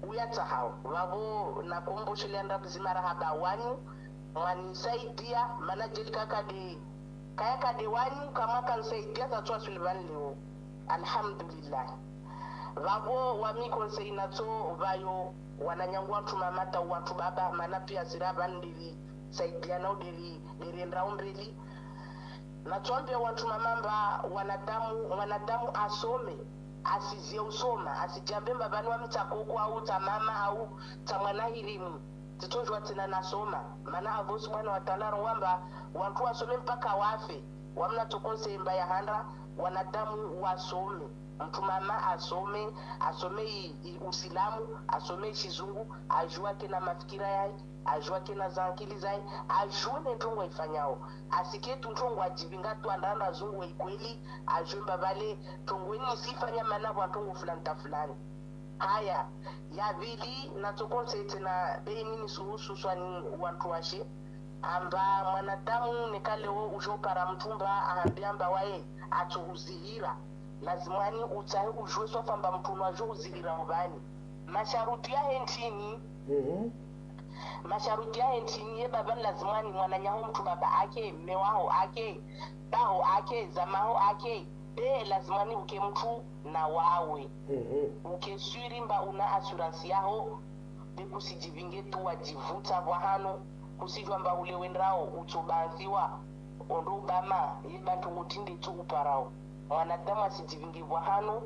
uyatahao wabo na kumbushilia ndabu zimarahaba wanyu mwanisaidia manajeli kaya kade wanyu kama kansaidia tatwa Sullivan leo alhamdulillah vavo wami konsei nato vayo wananyangua watu mamata watu baba mana pia ziraba ndiri saidiana udiri ndau mbili natuambia watu mamamba wanadamu asome asizie usoma asijambe mbabani wa mtakoko au tamama au tamwana hirimu titojwa tena nasoma mana avo subhanahu wa ta'ala wamba watu wasome mpaka wafe wamna tokonse mbaya handra wanadamu wasome mtu mama asome usilamu asome shizungu ajua kena mafikira yai ajua kena zankili zai ajue ntongo ifanyao asike tuntongo ajivinga tu andanda zungu ikweli ajue mbavale tongweni sifanya mana kwa ntongo fulani haya ya vili natokonse tena beni ni suhusu swani watu washe amba mwanadamu nekaleo ujopara mtumba ahambiamba wae atuhuzihira lazimani utahe ujue sofamba mtuno ajo uzihira ubani masharuti ya hentini masharuti ya hentini ye baba lazimani mwananyaho mtu baba ake mewaho ake baho ake zamaho ake be lazimani uke mtu na wawe uke swirimba una assurance yaho be kusijivinge tu wajivuta wahano kusijwa mba ule wendrao utobanziwa ondo bama yibantu ngotinde tu uparao mwanadamu asijivinge wahano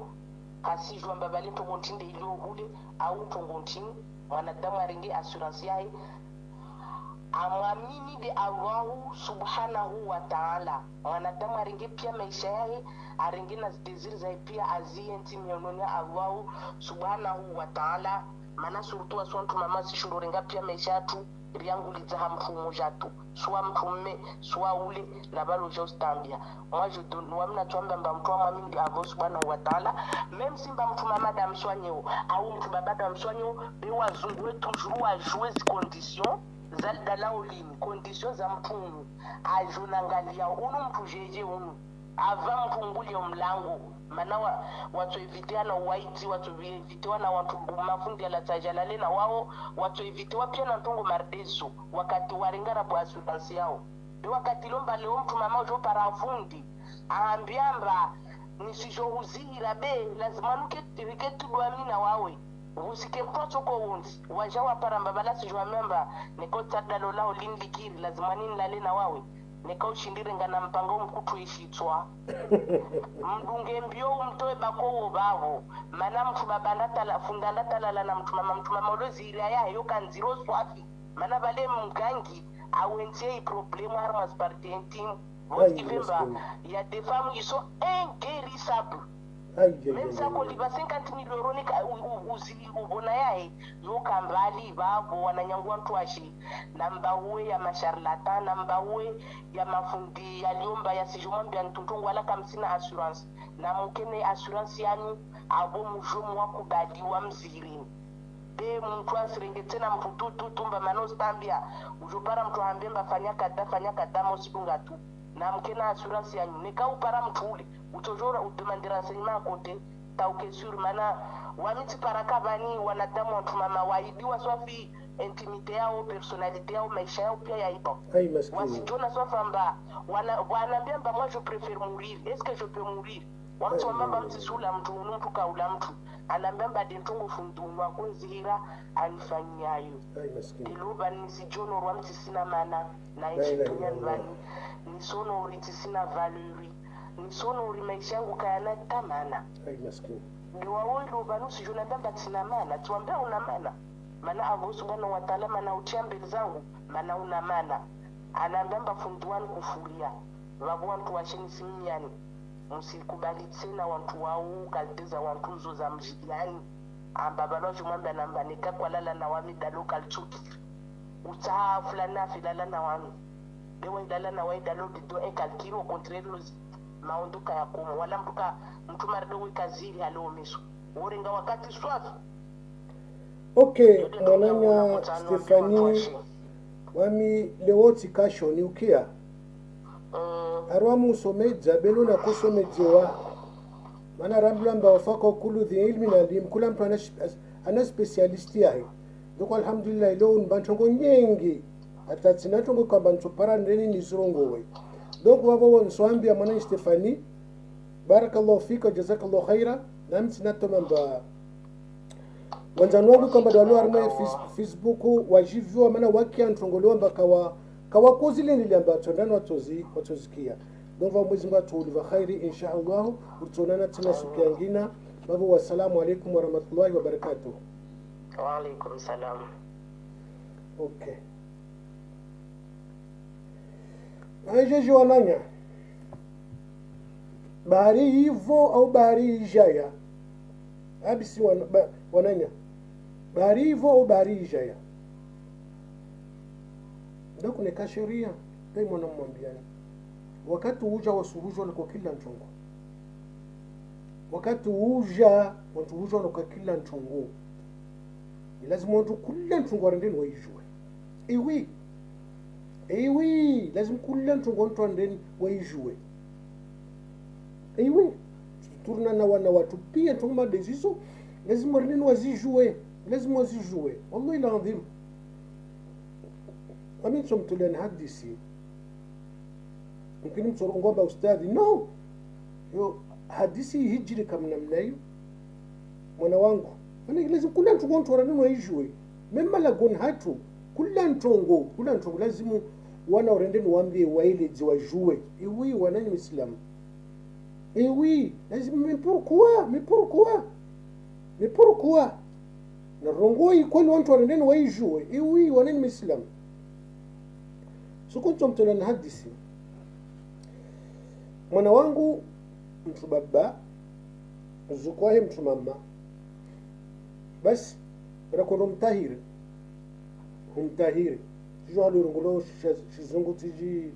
kasijwa mba bale to ngotinde ilo ule au to ngontini mwanadamu aringe assurance yae amwamini de Allah subhanahu wa ta'ala mwanadamu aringe pia maisha yae aringe na desire za pia azienti miononi Allah subhanahu wa ta'ala mana surtu aswantu mama sishurorenga pia maisha tu riangu lizaha mfumo jatu soit mtume soit ule na balo jostambia moi je donne wamna tuamba mba mtu wa mimi avo subhanahu wa ta'ala même si mba mtu mama da mswanyo au mtu baba da mswanyo be wazungu toujours à jouer ces conditions zalda laolini conditions za mtumu ajunangalia unu mtu jeje unu ava mtunguli mlango mana watu evitea na waiti watu evitewa na watu mafundi ala tajalale na wao watu evitewa pia na ntongo mardeso wakati waringara bwa assurance yao de wakati lomba leo mtu mama ujo parafundi aambiamba nisijohuzira be lazima nuke riketu duamina wawe usike mtoto kwa unzi wajawa paramba bala sijoamamba nikota dalola olindikiri lazima nini lale na wawe nikaushindire ngana mpango mkutu ishitwa mdunge mbio mtoe bako babo mana mtu babanda tala fundanda tala na mtu mama ulozi ila ya yo kanziro swafi mana bale mgangi awentie problème armas partentim vivemba ya des femmes qui sont inguérissables même ça ko liba 50 millions ronika uzili ubona yae yo kambali babo wananyangua mtu ashi namba uwe ya masharlatan namba uwe ya mafundi ya liomba ya sijumambia ntuntungu wala kamsina assurance na mukene assurance yani abo mujomu wa kubadi wa mzirini be mtu asirenge tena mtu tumba manos tambia ujopara mtu ambemba fanya kada mosibunga tu na mkena assurance yani nika upara mtu ule utojora udemande renseignement côté tauke sur mana wamiti paraka bani wanadamu watu mama waibiwa swafi intimite yao personnalité yao maisha yao pia yaiba wasijona swafa mba wanaambia mba moi je préfère mourir est-ce que je peux mourir wamti wambamba mtisula mtu mtu kaula mtu anaambia mba dentongo fundunwa kunzihira anifanyayo diluba nisijono rwamti sina mana na ichi tunyani bani nisono uriti sina valeri nisono uri maisha yangu kayana tamana ndiwa wilo banusi juna bamba tina mana tuambia una mana avo subhanahu wa ta'ala mana utia mbele zangu mana una mana anambamba funduani kufuria wabu wantu washini simiani msikubali tena wantu wau kalteza wantu zo za mjiani ambabalo jumamba namba nikakwa lala na wami da local chuki utaha fulana filala na wami dewa idala na waida lo dido calcule au contraire maondoka ya komo wala mtu mardo wikaziri alomiso orenga wakati swafi okay mwananya Stefani wami lewoti kasho ni ukia arwamu usomedza belo na kusomedzewa mana rambulamba wafaka kulu dhi ilmi na lim kula mtu ana specialisti yahe doko alhamdulillah ilo unbantongo nyengi atatsinatongo kwamba ntopara ndeni nisurongowe donc wavo wonswambia mwana Stefani barakallahu fika jazakallahu khaira nami sinatoma mba wanzani wangu kamba dwalo arimo Facebook wajivyo maana wakia ntongolewa mba kawa kozile niliamba tondana watozikia donc mwezi Mungu atuliva khairi insha Allah utonana tena siku nyingine babu wassalamu alaykum wa rahmatullahi wa barakatuh. Wa alaykum salam. Okay. Ajeje wananya bahari hivyo au bahari ijaya abisi wananya bahari hivyo au bahari ijaya ndio kuna sheria ndio mwanamwambiani wakati uja wasurujo kwa kila nchongo wakati uja wasurujo kwa kila nchongo lazima watu kila nchongo ndeni waijue ewi lazima kila nchongo ndeni waijue ewi turna na wana watu pia tuma decision lazima ndeni wazijue wallahi lazim amin somtulen hadisi mungkin msorongomba ustadhi no yo hadisi hijri kama namna hiyo mwana wangu maana lazima kula ntongo ntora nini waijue mema la gon hatu kula ntongo lazima wana orendeni waambie waile jiwajue iwi wanani muislamu iwi lazima mipurukua na rongoi kwani watu orendeni waijue iwi wanani muislamu sukunto mtolana hadisi mwana wangu mtu baba zukwahe mtu mama basi rakondo mtahiri sijua halurungulo shizungu tiji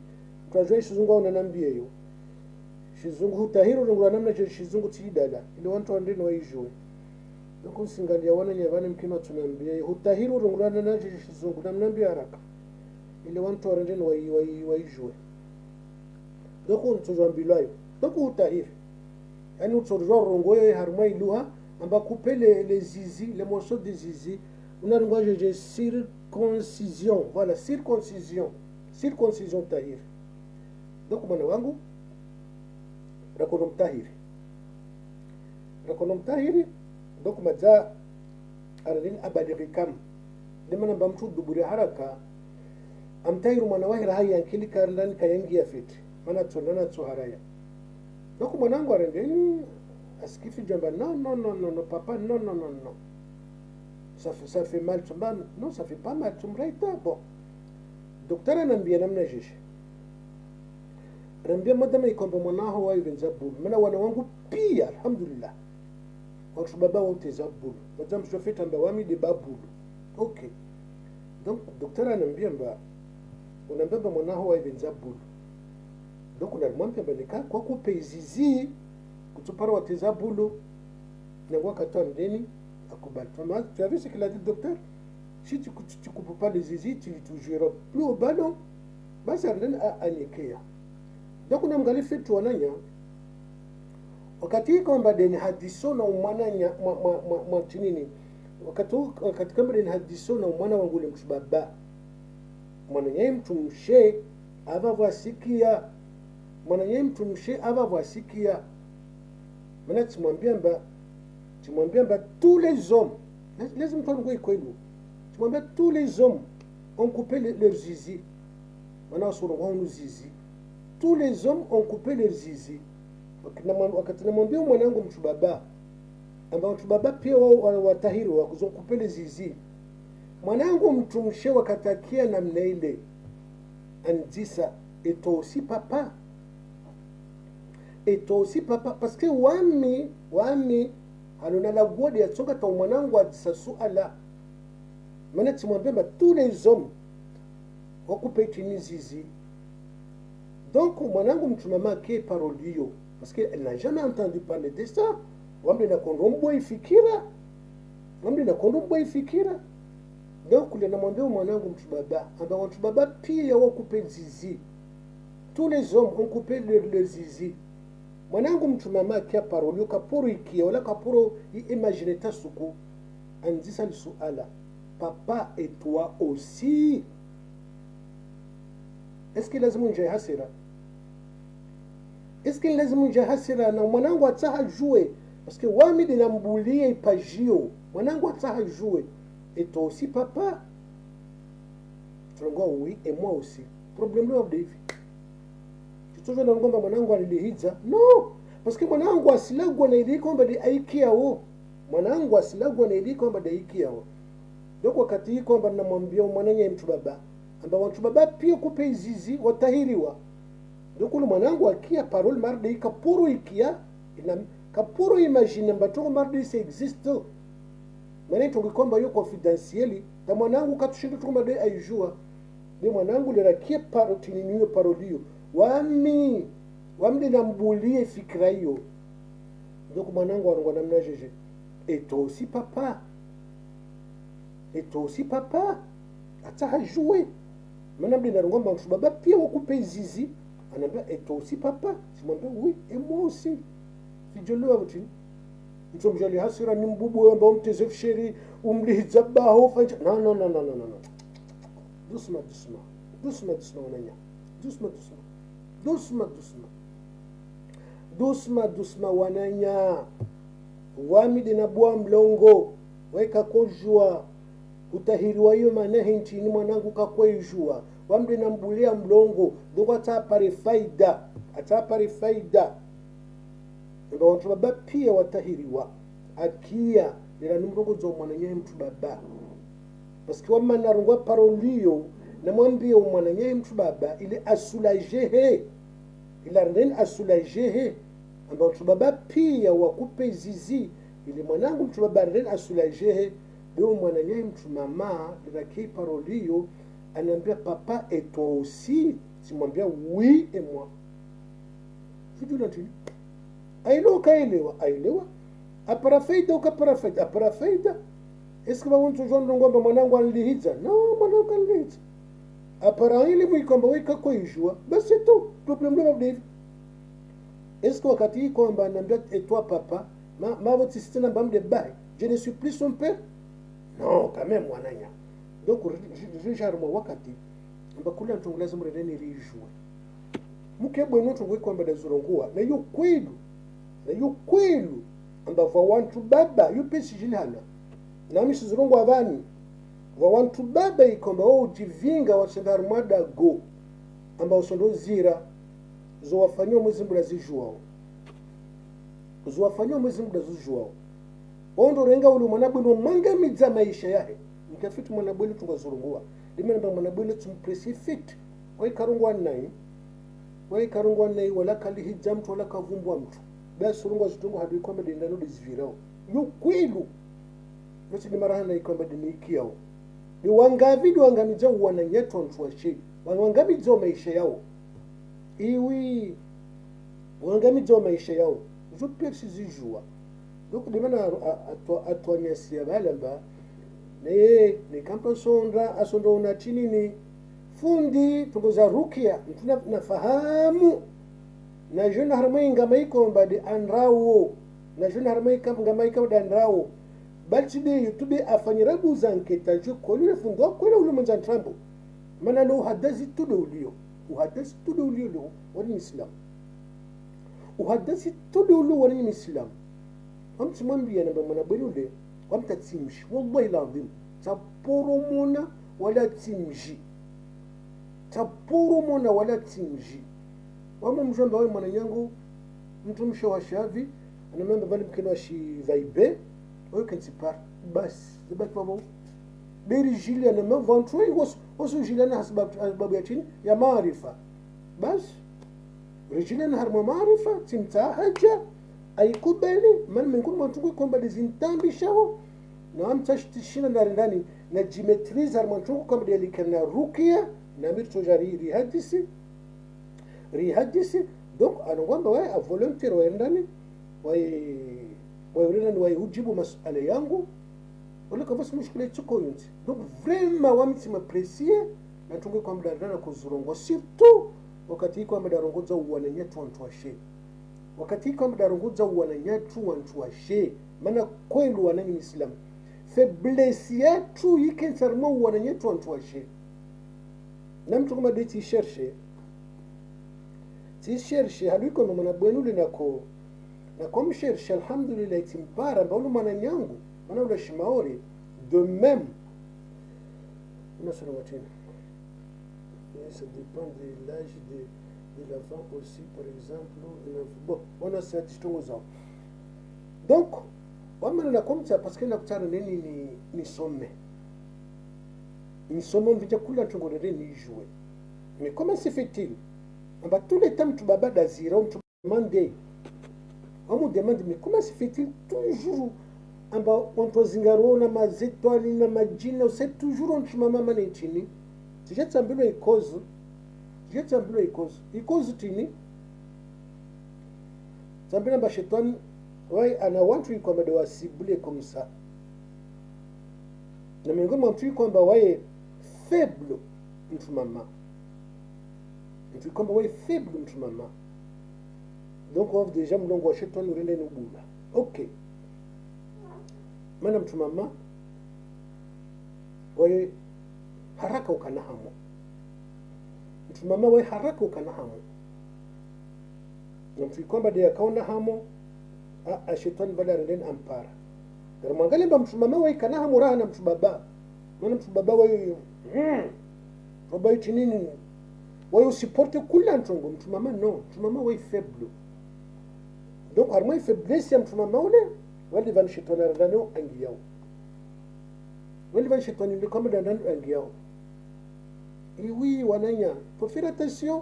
twajua shizungu au nanambie yo shizungu hutahiri rungula namna shizungu tiji dada ili wantu wandeni waijue doko singalia wana nyavana mkino tunambie hutahiri rungula namna shizungu namnambia haraka ili wantu wandeni waijue doko ntuzambilwayo doko hutahiri yani utsojwa rongoyo harmai luha amba couper les zizi les morceaux de zizi on a langage de circoncision voilà circoncision tahir donc mwana wangu rakonom tahiri donc maza alin abadirikam demana bamtu dubure haraka amtahiru mwana wahira haya yankili karndani kayangia fiti mana tonana tsoharaya donc mwanangu arendeni askifi jamba non papa non ça fait mal non ça fait pas mal tu me bon docteur anambia namna jeshi anambia madama ikomba mwanaho wa ibn zabul maana wana wangu pia alhamdulillah watu baba wote zabul madam shofeta mba wami de babul okay donc docteur anambia mba unambeba mwanaho wa ibn zabul donc unamwambia balika kwa kupezizi kutupara watezabulu na wakati ndeni akubali tu as vu ce qu'il a dit docteur si tu coupes pas les zizi tu joueras plus au ballon basi ndeni anyekea donc unamgali fitu wananya wakati kwamba deni hadiso na mwananya mwantinini wakati kama deni hadiso na mwana wangu le mshibaba mwananya mtumshe ava wasikia mwananya mtumshe ava wasikia Maintenant, tu m'en bien, tous les hommes, laisse-moi toi le quoi tu m'en bien, tous les hommes ont coupé leurs zizi. Maintenant, on nous zizi. Tous les hommes ont coupé leurs zizi. Wakati namwambia mwanangu mchubaba, ambao mchubaba pia watahiri ont coupé les zizi. Mwanangu mtumshe wakatakia namna ile. Andisa, et toi aussi papa. Et toi aussi papa parce que wami alona la gode ya tsoka ta mwanangu adisasu ala maana tumwambia tous les hommes wakupe chini zizi donc mwanangu mtumama ke parolio parce que elle n'a jamais entendu parler de ça wambe na kondombo ifikira donc le namwambia mwanangu mtubaba amba mtubaba pia wakupe zizi tous les hommes ont coupé leur zizi mwanangu mtumama kia parolio kaporo ikia wala kaporo imagine tasuku andisa lisuala papa et toi aussi est-ce que lazima nje hasira na mwanangu ataha jue parce que wami dinambulie ipajio mwanangu atahajue et toi aussi papa tunangoa oui et moi aussi problème là David tutozo na ngomba mwanangu alilihidza no parce que mwanangu asilagwa na ili kwamba de aikia wo mwanangu asilagwa na ili kwamba de aikia wo donc wakati hii kwamba ninamwambia mwananye mtu baba amba watu baba pia kupe izizi watahiriwa donc ule mwanangu akia parole marde kapuru ikia ina kapuru imagine mbato marde ça existe mane tungikomba yo confidentiel ta mwanangu katushinda tukoma de aijua de mwanangu lerakie parotini parodio wami nambulie fikra hiyo donc mwanangu arongo namna jeje et toi aussi papa ata jouer maintenant bien ngomba mtu baba pia wakupe zizi anambia et toi aussi papa simwambia oui et moi aussi sijolo avuti mtomjali hasira ni mbubu ambao mtezef sheri umlizabaho fanya no doucement wananya doucement wananya wami dinabua mlongo weka kojua utahiriwa hiyo manehe nchini mwanangu kakweijua wamdi nambulia mlongo ndoko atapare faida ndo watu baba pia watahiriwa akia nila numrongo zo mwananye mtu baba paski wama narungwa parolio na mwambia mwananye mtu baba ili asulajehe ila nden asulajehe amba watu baba pia wakupe zizi ili mwanangu mtu baba nden asulajehe ndio mwananye mtu mama laki parolio anambia papa et toi aussi simwambia oui et moi sijuna tini ailewa apara faida eske ba wonto jondo ngomba mwanangu anlihidza no mwanangu anlihidza apara ile mwikomba weka koijua basi tu problem la David eske wakati kwamba anambia et toi papa ma votre système bamde bai je ne suis plus son père non quand même mwananya donc rejarmo wakati amba kula ntungu lazima rene rijue mukebwe ntungu kwamba dazurongua na yo kwelu amba va wantu baba yupesi jilhala na mishizurongwa abani va wantu baba ikomba o jivinga wasendar mwada go amba usondo zira zo wafanywa mwezimbura zijuao ondo renga uli mwanabwino mangamiza maisha yahe mtafiti mwanabwino tungazurungua limenda mwanabwino tumpresi fit wai karungwa nai wala kalihidza mtu wala kavumbwa mtu basi surungwa zitungu hadu ikomba dindano dizvirao yukwilu yosi ni marahana ikomba dinikiao ni wangamiza uwana nyeto ntuwashi wangamiza maisha yao iwi wangamiza maisha yao zupirsi zijua donc dimana atwanyasia balamba ne kampa sonda asondo una chinini fundi tungoza rukia mtuna nafahamu na jona harmai ngamaiko mbadi anrawo na jona harmai ngamaiko danrawo balchide youtube afanyirabu zanketa jo kolule fundo kola ulu manza trambo mana no hadazi tudo ulio lo wani islam uhadasi tudo ulio wani islam hamsimwambia namba mwanabwelule wamtatsimshi wallahi lazim taporomona wala tsimji wama mjomba wale mwananyangu mtu msho wa shavi anamwamba bali mkino shi vaibe oyo kensipar bas zibat babo beri jili anamwamba vantroi wasu jili ana hasbabu ya chini ya maarifa bas rijili ana harma maarifa timtahaja aikubali man minkum mwantungu kwamba dizintambi shawo na amtashtishina ndani na jimetriza mwantungu kwamba dialikana rukia na mirto jari rihadisi donc anongwamba wae a volunteer waendani wae hujibu masala yangu wala kavasi mushkila choko yunti donc vraiment wamti m'apprécier na tungu kwamba ndana kuzurongwa surtout wakati kwamba darongoza uwanenyetu wantuashe wakati kwamba darongoza uwanenyetu wantuashe maana kweli wanani islam faiblesse yetu yikensarmo uwanenyetu wantuashe na mtu kama ti cherche haliko mwana bwenule nako na comme cherche alhamdulillah itimpara mbona mwana nyangu mwana ule shimaori de même na sura watini ça dépend de l'âge de l'enfant aussi par exemple bon on a cette histoire zao donc wamana na komta parce que nakutana nini ni somme mvija kula tungorere ni jouer mais comment se fait-il amba tous les temps tu baba d'azira tu demande on me demande mais comment se fait-il toujours amba on to zingaro na mazetwali na majina c'est toujours on chimama manetini tijetsambilo ikozo ikozo tini zambina ba shetani wai ana watu iko mada wasibule comme ça na miongoni mwa mtu kwamba wai faible mtu mama mtu kwamba wai faible mtu mama donc on déjà mlongo wa shetani urende nubula okay maana mtu mama wai haraka ukanahamu mtu mama wai haraka ukanahamu na mtu kwamba de akaona hamo a shetani bala renden ampara ndio mwangalie ndo mtu mama wai kanahamu raha na mtu baba maana mtu baba wai baba iti nini wai usiporte kula ntongo mtu mama no mtu mama wai faible donc armai faiblesse ya mtu mama ule wali van shetani radano angiyao wali van shetani ndio kama dandano angiyao oui wananya faut faire attention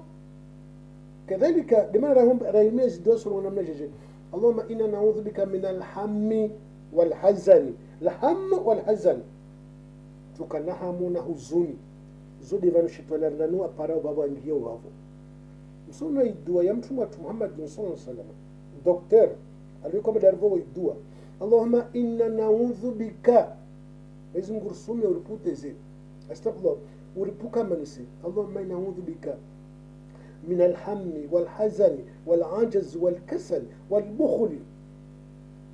كذلك لما رأيميز دوسر ونمنا جيجي اللهم إنا نعوذ بك من الهم والحزن الهم والحزن tukanahamo huzuni zodi vanu shitwana ranua parao baba ngio wavo msona idua ya mtu wa Muhammad sallallahu alaihi wasallam docteur alikuwa darvo idua Allahumma inna na'udhu bika ezungursume uriputeze astaghfirullah uripuka manisi Allahumma inna na'udhu bika من الهم والحزن والعجز والكسل والبخل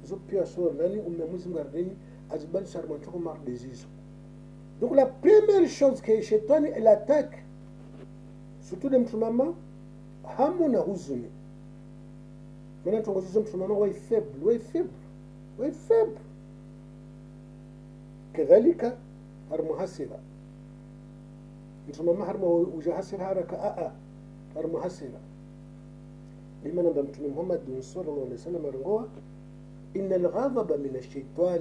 زوبيا سور nani umemwizi ngardeni azibali sarmanchoko mar disease donc la première chose que shetani elle attaque surtout les mtumama hamu na huzuni maana tungozizo mtumama wa faible kadhalika harmuhasira mtumama harmu ujahasira haraka المحسنة لما نبدأ محمد صلى الله عليه وسلم رنقوا إن الغضب من الشيطان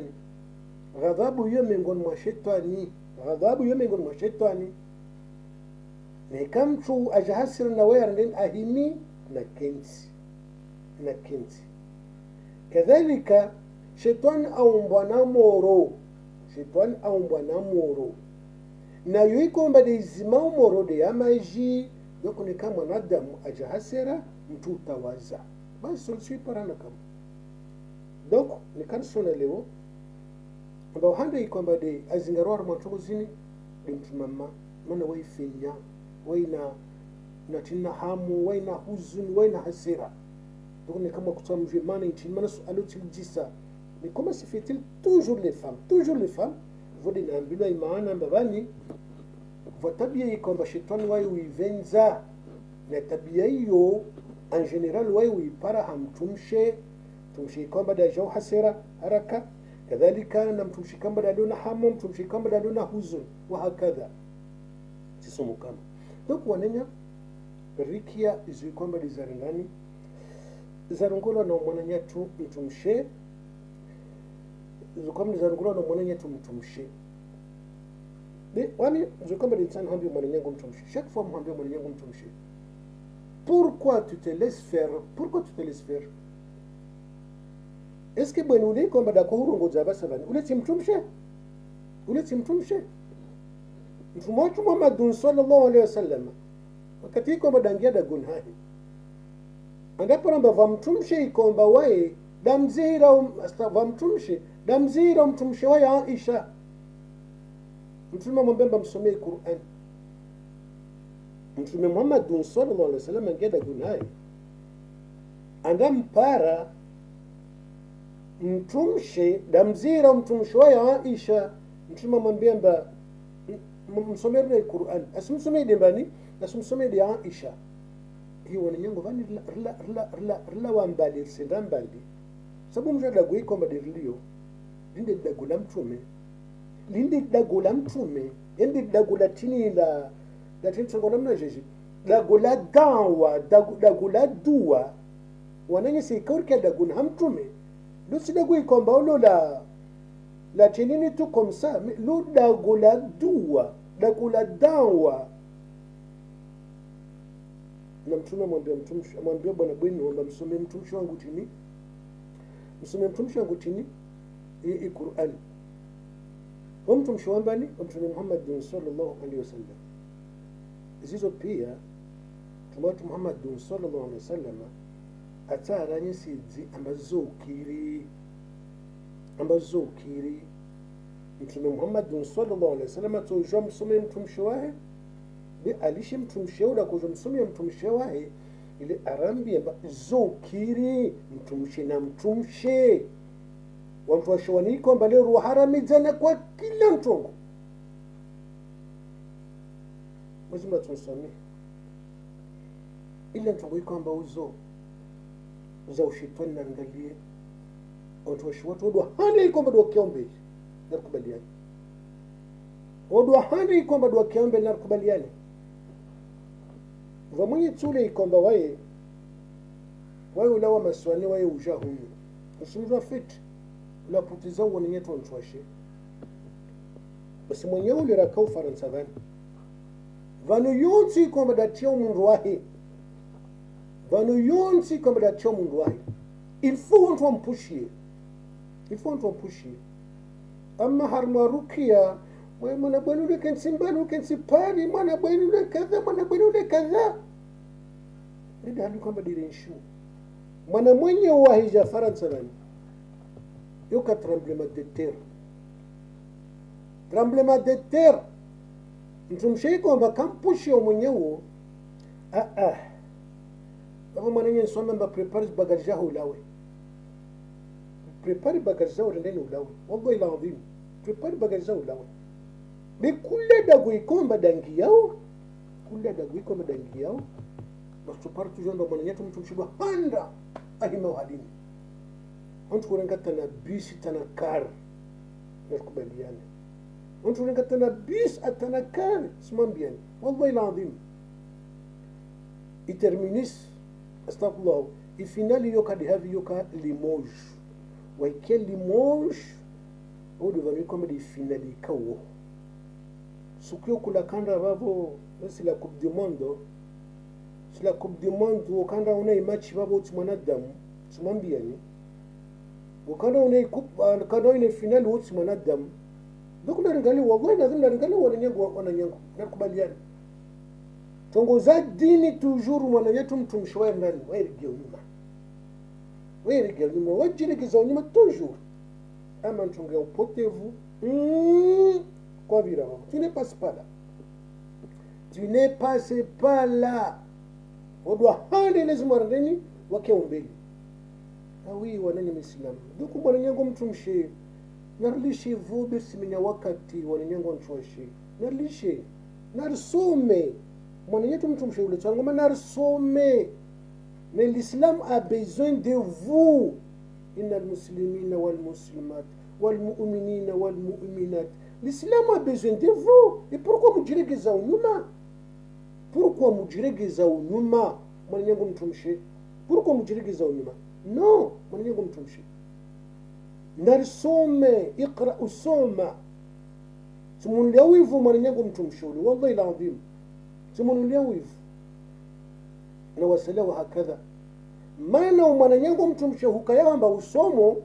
غضب يوم يقول ما شيطاني غضب يوم يقول ما شيطاني نكم شو أجهسر نوير لين أهمي نكنتي كذلك شيطان أو مبانا مورو na yuiko mbade izimau moro de amaji yoko ni kama mwanadamu ajahasera mtu utawaza basi solution parana kama donc ni kansona leo ndo hande ikwamba de azingarwar mwanchogozini de mtu mama maana waifenya waina natina hamu waina huzuni waina hasira donc ni kama kutoa mvimana nchini maana sualo tiljisa ni kama sifitil toujours les femmes vodi na ambilo imaana mbabani tabia kwamba shetani wai uivenza na tabia hiyo en general wai uipara hamtumshe kwamba da jau hasira haraka kadhalika na mtumshi kwamba da dona hamu mtumshi kwamba da dona huzun wa hakadha sisomo kama donc wanenya rikia izi kwamba dizarindani zarungolo na mwananya tu mtumshe zukwamba zarungolo na mwananya tu mtumshe wani zukwamba l'insan hambi mwananyangu mtumshe chaque fois hambi mwananyangu mtumshe pourquoi tu te laisses faire est-ce que bwana ule kwamba da kuhurungo jabasa bani uleti mtumshe mtumo wetu Muhammad sallallahu alaihi wasallam wakati kwamba dangia da gunhahi andapo namba vamtumshe ikomba wae damzira mtumshe wa Aisha mtume mbemba msomee Qur'an mtume Muhammad sallallahu alaihi wasallam angeda gunai andampara mtumshe damzira mtumshe wa Aisha mtume mbemba msomee Qur'an asimsomee dembani asimsomee ya Aisha hiyo nyengo vani rila wambali senda mbali sababu mjadagu iko madiriliyo linde dagu la mtume linde dagu la mtume yende dagu la tini la tini tsongo namna jeji dagu la dawa dagu la dua wananye sikurka dagu na mtume lusi dagu iko mbaulo la tini tu komsa lu dagu la dua dagu la dawa na mtume mwambia bwana bweni wamba msome mtumishi wangu tini msome mtumishi wangu tini hii Qur'an mtumishi wambani mtume Muhammad sallallahu alaihi wasallam zizo pia tumatu Muhammad sallallahu alaihi wasallam atara nyisizi ambazo ukiri mtume Muhammad sallallahu alaihi wasallam tojwa msome mtumishi wahe bi alishi mtumishi ura kujo msome mtumishi wahe ile arambia zokiri mtumishi na mtumishi watu washwani kwamba leo ruharamizana kwa kila mtongo lazima tusome ile mtongo kwamba uzo za ushitani na angalie watu washwatu hana kwamba ndo kiombe na kubaliana wadu hana kwamba ndo kiombe na kubaliana vamwenye tule kwamba wae ulawa maswali wae uja huyu usimjua fit la putiza uwa ninyetu wanchuashe basi mwenye ule rakau faransa vanu yonsi kwamba datia umundu wahe il faut on pushie amma harmarukia wewe mwana bwana ule kensimbani kensipari mwana bwana ule kadha ndio hadi kwamba direnshu mwana mwenye wa hija faransa yoka tremblement de terre mtumshei kwamba kampushi mwenyewe kama mwana yenye nsoma mba prepare bagage yao ulawe ndeni ulawe wallahi la adhim prepare bagage yao ulawe bikulle dagu ikomba dangi yao basi partu jonda mwana yetu mtumshibwa handa ahima wadini ontu kurengata na bisi tana kar nakubaliana ontu kurengata na bis atana kar simambiani wallahi la adhim iterminis astagfirullah ifinali yoka dihavi yoka Limoges waike Limoges odu vami kama di finali kawo sukio kula kanda babo si la coupe du monde wakanda una imachi babo utimwanadamu simambiani wakanda una coupe kanda una finali utimwanadamu doko naringali wallahi lazima naringali wananyango nakubaliana tongoza dini toujours mwana yetu mtumshwa ndani wairigea nyuma wajirigiza nyuma toujours ama ntunge upotevu kwa vira tu n'es pas là wadwa hande lazima randeni wake umbeli awi wanani muislamu duku mwana yangu mtumshe narlishe vubi simenya wakati wananyango nchoshe narlishe narsome mwana yetu mtumshe ule changu narsome mais l'islam a besoin de vous innal muslimina wal muslimat wal mu'minina wal mu'minat l'islam a besoin de vous et pourquoi mujiregeza unyuma mwana yangu mtumshe pourquoi mujiregeza unyuma non mwana yangu mtumshe narsome iqra usoma simunulia wivu mwana yangu mtumshe ule wallahi alazim simunulia wivu na wasalawa hakadha maana mwana yangu mtumshe hukayamba usomo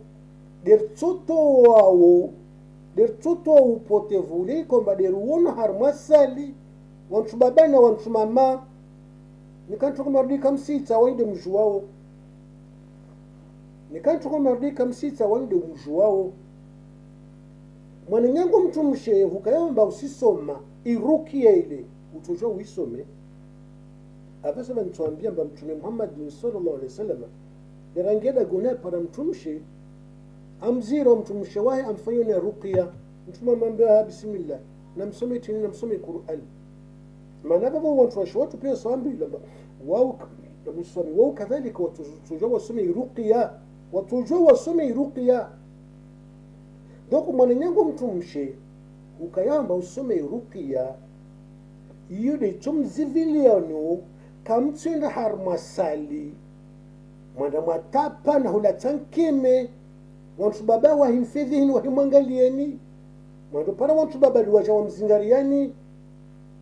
dertsoto upotevu likomba deruona harmasali wantu babana wantu mama nikantu kumarudika msita waide mjuwao mwana yangu mtumshe hukayamba usisoma irukia ile utojo uisome abasema nituambia mba mtume Muhammad sallallahu alaihi wasallam derangeda gona para mtumshe amziro mtumshe wae amfanyoni ruqya mtume mwambia bismillah namsome tini namsome Qur'an maana baba watu watu pia swambi lamba wao na msomi wao kadhalika watujua wasome ruqya watujua wasome ruqya donc mwananyangu mtumshe ukayamba usome ruqya yude tumziviliano kamtsinda harmasali mwanda mwatapa na hula tankeme wantu baba wa himfidhini wa himangalieni mwanda para wantu baba liwaja wa mzingariani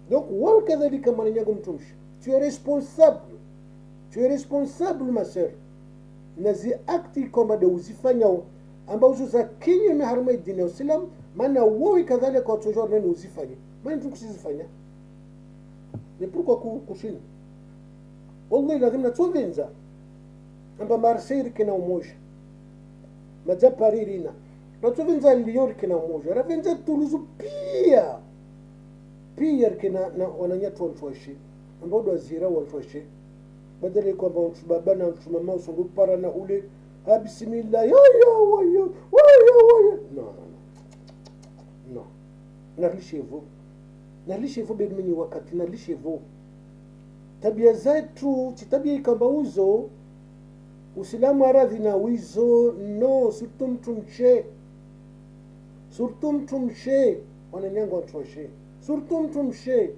donc wao kadhalika mwananyangu mtumshe tu es responsable ma sœur nazi akti kama de uzifanya ambazo za kinyume harma dini ya Uislamu maana wao kadhalika watujua nani uzifanye maana tukusizifanya ni pourquoi kushini wallahi lazima tuvenza amba Marseille kina umoja maja Paris na tuvenza Lyon kina umoja ravenza Toulouse pia kina na wananyatu wantuashi ambao wazira wantuashi badala kwamba baba na mama usungu para na ule bismillah yo no nalishevu bedmini wakati nalishevu tabia zetu tabia ikamba uzo Uislamu aradhi na wizo no surtout mtumshe wananyango antoshe surtout mtumshe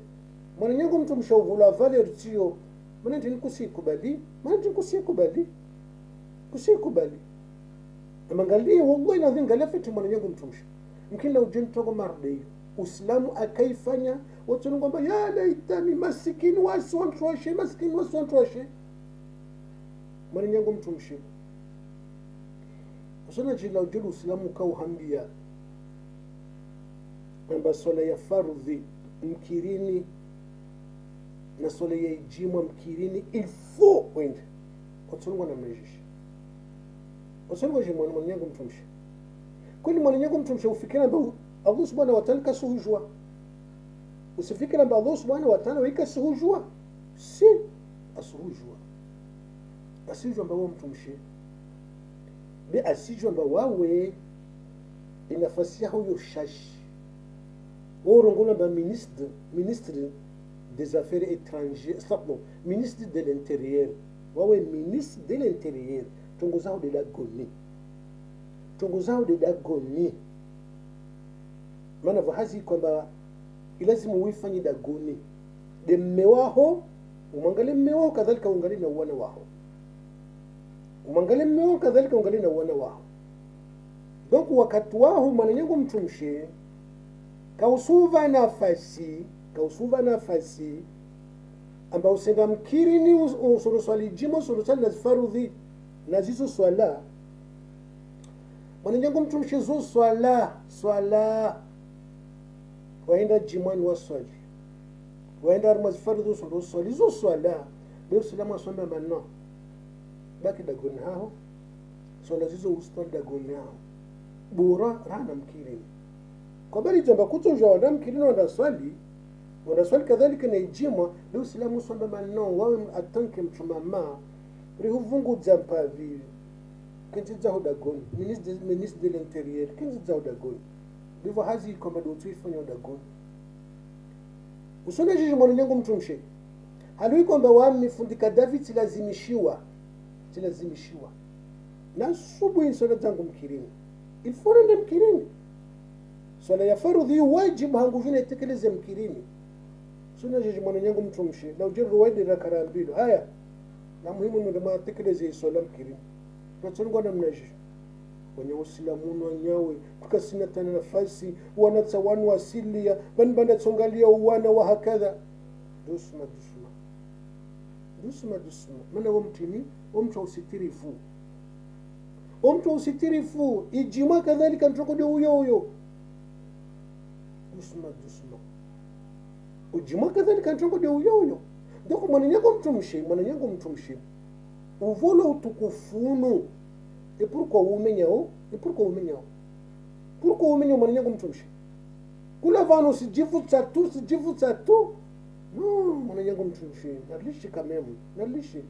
mwananyango mtumshe uvula valeur tio maana ndini kusikubali amangalie wallahi na dhinga fitu mwananyango mtumshe mkila ujento marde Uislamu akaifanya watu ngomba ya laitani maskini waswantwashe mwananyango mtumshe usana jila ujulu Uislamu kauhambia kwamba swala ya fardhi mkirini na swala ya ijimwa mkirini il faut wende watulungwa na mrejeshi watulungwa jimwa mwananyango mtumshe kwani mwananyango mtumshe ufikira amba Allah subhanahu wa ta'ala kasuhujwa usifikira amba Allah subhanahu wa ta'ala wikasuhujwa si asuhujwa asijwa amba wao mtumshe bi asijwa amba wawe inafasi yao yo shashi orongola ba ministre des affaires étrangères stop ministre de l'intérieur wawe ministre de l'intérieur tongozao de la goni maana vahazi kwamba ilazimu uifanye dagoni de mmewaho umwangalie mmewao kadhalika uangalie na uwana wao donc wakati wao mwananyangu mtumshe kausuva nafasi amba usenda mkirini usuruswali jimo usuruswali na zifarudhi na zizo swala mwananyangu mtumshe zo swala waenda jimani waswali waenda armazifarudhi usuruswali zo swala be usilamu aswamba manno baki dagoni hao swala zizo uswali dagoni hao bora rana mkirini kwa bali jamba kutoja wanda mkirini wanda swali kadhalika na ijimwa be usilamu aswamba manno wawe atanke mtumama rihuvungu jampa vile kinti zaho dagoni ministre de l'intérieur kinti zaho dagoni bivo hazi kwamba do tuifanya dagoni usone jiji mwananyangu mtumshe halui kwamba wami fundika David tilazimishiwa na subu insona zangu mkirini ilfona nda mkirini swala ya farudhi wajibu hangu vina itekeleze mkirini usone jiji mwananyangu mtumshe na ujiru waidi rakarambilo haya na muhimu ndo matekeleze swala mkirini tunatungwa na mnaji wenye Uislamu wanyawe tukasina tena nafasi wanatawanu asilia banda tsongalia uwana wa hakadha dusma maana wamtini wamtu usitirifu ijima kadhalika mtoko de uyo dusma ujima kadhalika mtoko de uyo donc mwananyangu mtumshe uvolo utukufunu et pourquoi umenyao mwananyangu mtumshe kula vano sijifuta tu no mwananyangu mtumshe nalishe kamemu nalishe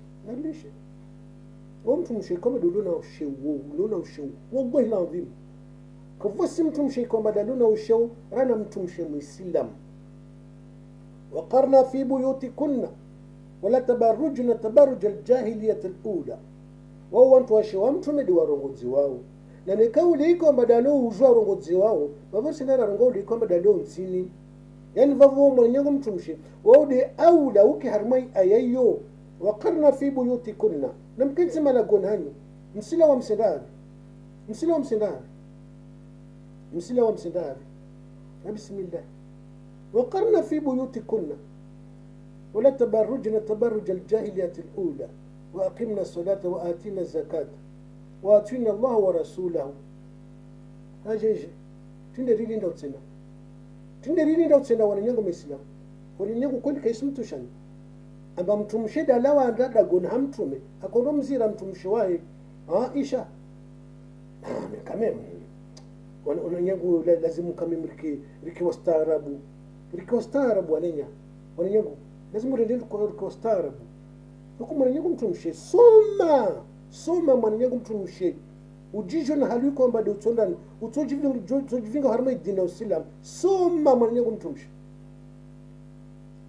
mtumshe kama duluna ushewu wallahi lazim kafasi mtumshe kama daluna ushewu rana mtumshe muislam waqarna fi buyutikunna wala tabarrujna tabarruj aljahiliyat alula wao wantu washiwa mtume di warongozi wao na nikauli iko badalo ujwa rongozi wao babo sinara rongozi iko badalo nsini yani vavo mwenyengo mtumshi wao de aula ukiharmai ayayo waqarna fi buyutikunna namkin sema la gonani msila wa msindari bismillah waqarna fi buyutikunna ولا تبرجنا تبرج الجاهلية الأولى وأقمنا الصلاة وآتينا الزكاة وآتينا الله ورسوله هاجيجي تندري دوتسنا وننيغو مسلم وننيغو كل كيسم تشان أما متمشي دا لوا دا غون همتومي أكونو مزيرا متمشي واهي عائشة كمان وننيغو لازم كمي ركي واستغربوا وننيغو lazima uendelee kustaarabu huko mwanangu mtumshe soma mwanangu mtumshe ujijo na hali kwamba ndio utsondani utojivinga harma idina usilam soma mwanangu mtumshe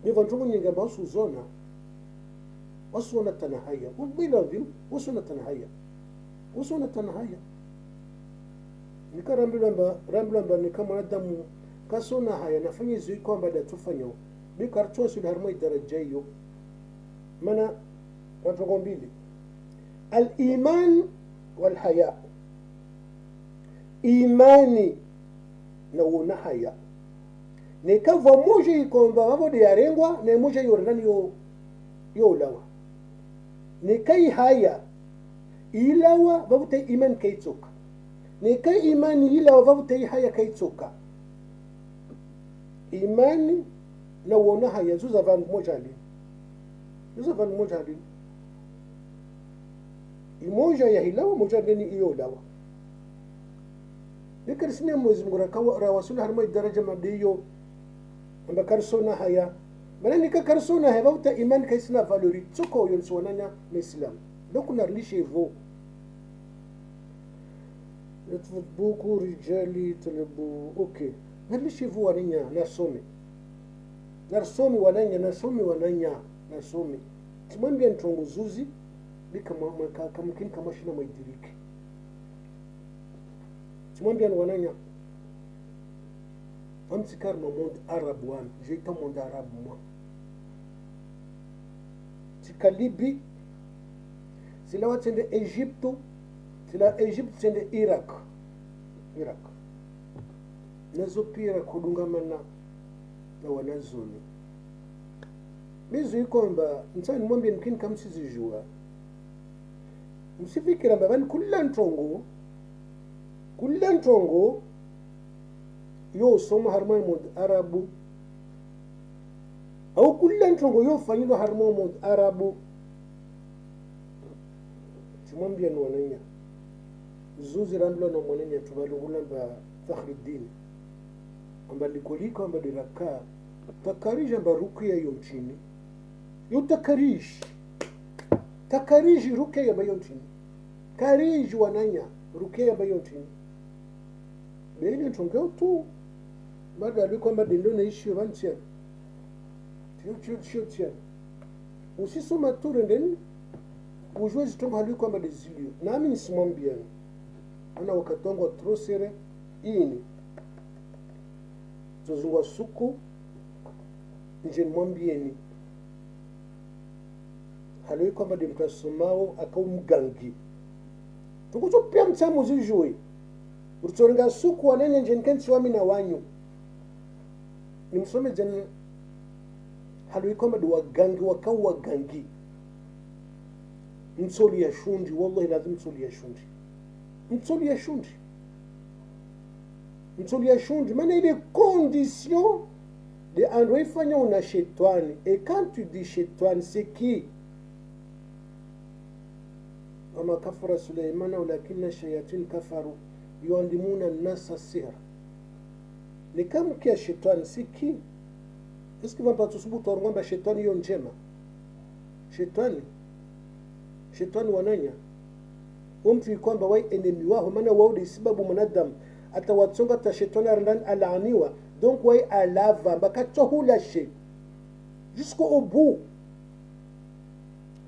ni vantu nyinga basu zona wasona tanahaya ubila vim wasona tanahaya nikarambulamba ni kama adamu kasona haya nafanya zui kwamba da tufanya bikartosi harma darajayo mana watu mbili al-iman wal haya imani na haya ne kava moja ikomba wabo de yarengwa na moja yornani yo lawa ne kai haya ilawa babute iman kaitsoka ne kai imani ilawa babute haya kaitsoka imani na uona haya zuza van moja ali imoja ya hilawa moja ndani iyo dawa nikrisine mwezi mguraka rawasul harma daraja madiyo amba karsona haya bana nika karsona haya bauta iman kaisna valori tsoko yonsonanya islam donc on a riche vo يطلب beaucoup رجالي طلبوا اوكي نرليشي فو ورينيا nasomi wananya timwambia ntongozuzi bika kamkin kama shina maidiriki timwambia wananya amsikar no monde arabe wan jeita monde arabe moi tikalibi sila watende Egypte tende Iraq nazo pira kudungamana na wanazoni bizu ikomba nsani mwambie mkini kama sizijua msifikira mbabani kula ntongo yo soma harmoni mod arabu au kula ntongo yo fanyilo harmoni mod arabu timwambia ni wananya zuzi rambla na mwananya tubalungula mba Fakhruddin amba likoliko amba diraka takarija amba rukia yo mchini yo takariji rukia ya bayo mchini kariji wananya rukia ya bayo mchini bene ntongeo tu bado aliko amba dindo na ishi wantia tio usisoma tu rendeni ujue zitongo haliko amba dezilio nami nisimwambiani ana wakatongo trosere ini zozungwa suku nje mwambieni halo kwamba demkasomao akaumgangi tukucho pia mtamu zijue uritorenga suku wanene nje nkensi wami na wanyu nimsome jana halo kwamba de wagangi wagangi msoli ya shundi wallahi lazim msoli ya shundi maana ile condition de androifanya una shetani et quand tu dis shetani c'est qui وما كفر سليمان ولكن الشياطين كفروا يعلمون الناس السحر لكم كي الشيطان c'est qui est-ce que va pas tusubutu ngomba shetani hiyo njema shetani wananya umtu kwamba wai enemy wao maana wao ni sababu mwanadamu atawatsonga ta shetani arndani alaaniwa donc wai alava mbaka tohula she jusqu'au bout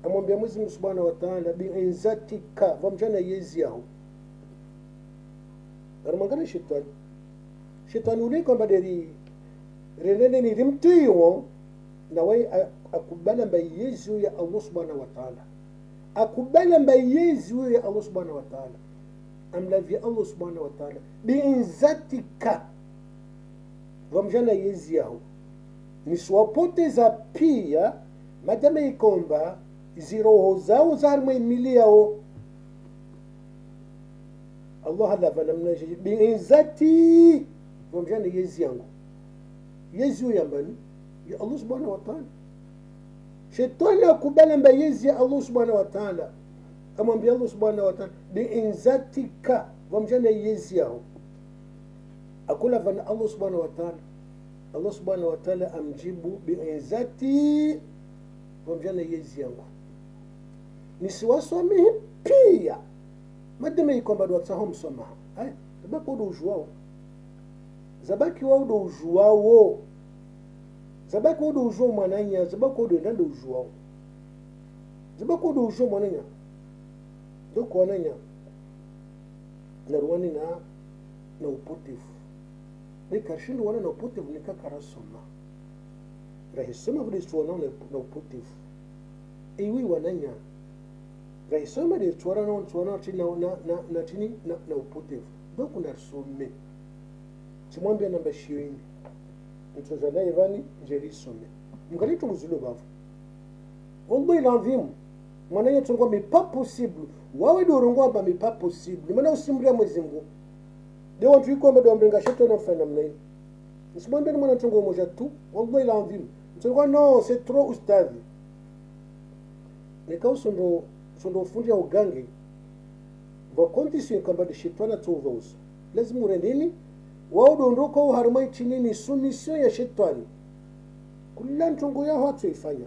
amwambia Mwenyezi Mungu Subhanahu wa Ta'ala bi'izzatika vamjana yezi yao armangana shetani ule kwamba deri renene ni rimtiyo na wai akubala mbayezi ya Allah Subhanahu wa Ta'ala akubala mbayezi ya Allah Subhanahu wa Ta'ala amlavi Allah Subhanahu wa Ta'ala bi'izzatika vamjana yezi yao niswapoteza pia madama ikomba ziroho zao zarmwe imili yao Allah halava namnaji bi'izati vamjana yezi yangu yezi yambani ya Allah Subhanahu wa Ta'ala shetani akubala mba yezi ya Allah Subhanahu wa Ta'ala amwambia Allah Subhanahu wa Ta'ala bi'inzatika vamjana yezi yao akula vana Allah Subhanahu wa Ta'ala Allah Subhanahu wa Ta'ala amjibu bi'inzati vamjana yezi yangu nisiwasomehe pia madama ikomba do tsahom somaha ay zabaki do ujuwao zabaki wao do ujuwao zabaki wao do ujuwao mwananya zabaki do ndando ujuwao zabaki do ujuwao mwananya do kwananya na ruwani na upotefu ni kashindu wana na upotefu ni kakarasoma rahisoma vile tuona na upotefu iwi wananya raisoma de tuona chini na chini na upotevu donc on a somme simwambia namba 20 mtozana Ivani jeri somme mgalito mzulo bavu wallahi l'envim mwana yetu ngwa mais pas possible wawe dorongo ba mais pas possible maana usimria Mwenyezi Mungu de watu iko mbele mbinga sheto na fanya mnai simwambia mwana tungo moja tu wallahi l'envim mtongwa non c'est trop ustadi nekauso ndo fundi ya ugangi wa condition kamba de shetani tuvoza lazima urendeni wao dondoka uharumai chini ni soumission ya shetani kula ntongo yao hatu ifanya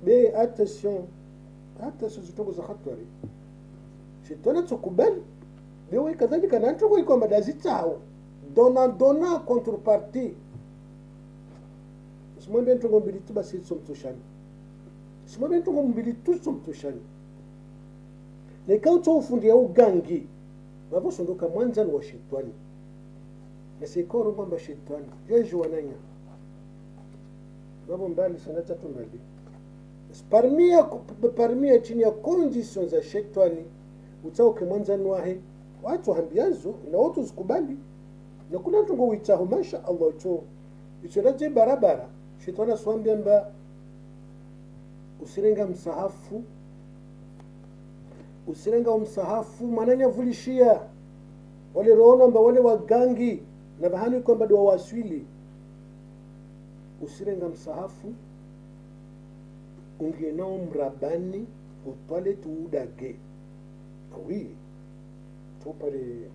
be attention zitongo za hatari shetani tukubali bewe kadhalika na ntongo iko mbadazi tao dona contrepartie simwambia ntongo mbili tu basi somtoshani simwambia ntongo mbili tu somtoshani nekauto ufundi ya ugangi babo sondoka mwanzani wa shetani nasikoro kwamba shetani jeje wananya babo mbali sana tatu mbali parmia chini ya conditions za shetani utauke mwanzani wahe watu hambiazo na watu zikubali na kuna tungo witaho masha Allah to ichoraje barabara shetani aswambia mba usirenga msahafu mananya vulishia wale roona mba wale wagangi na bahani kwamba do waswili usirenga msahafu ungenao mrabani utwale tuudage oui tout parler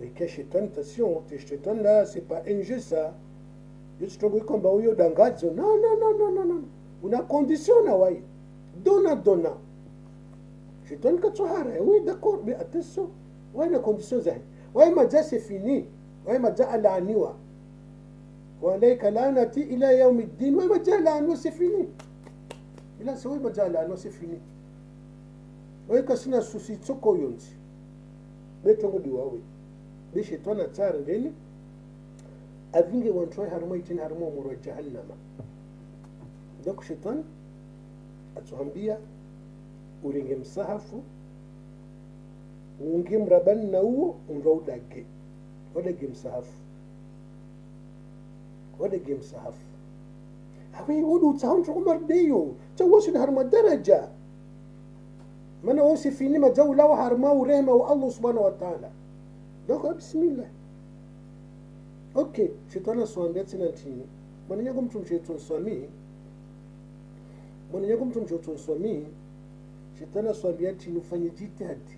et que shetani attention shetani là c'est pas un jeu ça juste kwamba huyo dangazo non una condition na wai dona shetani katsohara oui d'accord mais attention wai na condition zahi wai maja c'est fini wai maja alaaniwa walaika lanati ila yaumiddin wai maja alaaniwa c'est fini ila sawi maja alaaniwa c'est fini wai kasina susi tsoko yonzi betongo diwawe be shetani tsara ndeni avinge wantoy harmo itin harmo muro jahannama donc shetani atuambia uringe msahafu unge mrabani na uo ungaudage wadage msahafu hawi wudu tahantu umar deyo tawasul harma daraja mana wasifini majawla wa harma wa rehma wa Allah subhanahu wa ta'ala donc bismillah okay shetani aswambia tena tini mwana yangu mtu mswami shetani aswambia tini ufanye jitihadi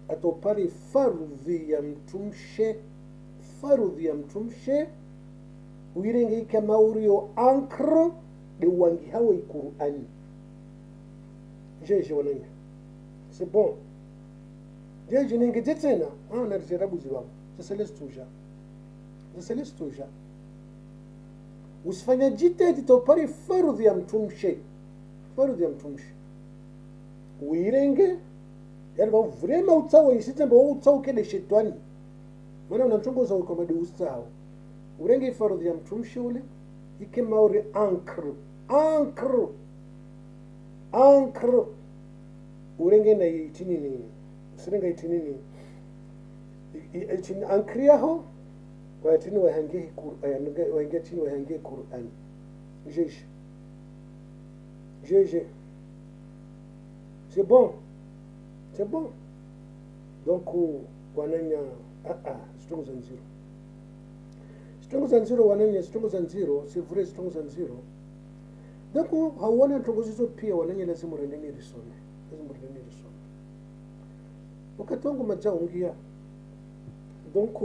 atopari fardhi ya mtumshe uirenge kama urio ankre de wangi hawa Qur'ani jeje wananya c'est bon jeje ninge tena na jarabu ziwangu sasa lestuja usifanya jitihadi topari fardhi ya mtumshe uirenge yani ba vrema utsawo isitsemba utsawo kede shetani maana unamchongoza kwa madi ustawo urenge fardhi ya mtumshe ule ike mauri ankr urenge na itinini usirenga itinini itin ankriyaho wayatini wahange Qur'an jeje c'est bon donc wananya zitongo za nziro wananya zitongo za nziro c'est vrai zitongo za nziro donc hawana zitongo zizo pia wananya lazima rendeni risome wakati wangu majaungia donc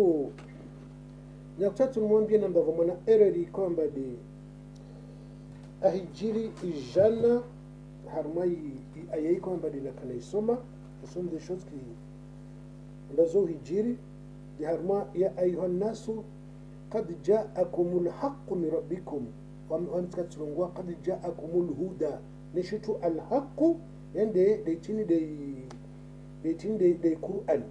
nyakutatu mwambie namba vomana errori kwamba de ahijiri ijana harmai ayai kwamba de nakana isoma ce sont des choses qui ndazo hijiri de harma ya ayuhan nasu qad ja'akumul haqqu min rabbikum wa mtakatsurungwa qad ja'akumul huda nishitu al haqqu yande de tini de Qur'an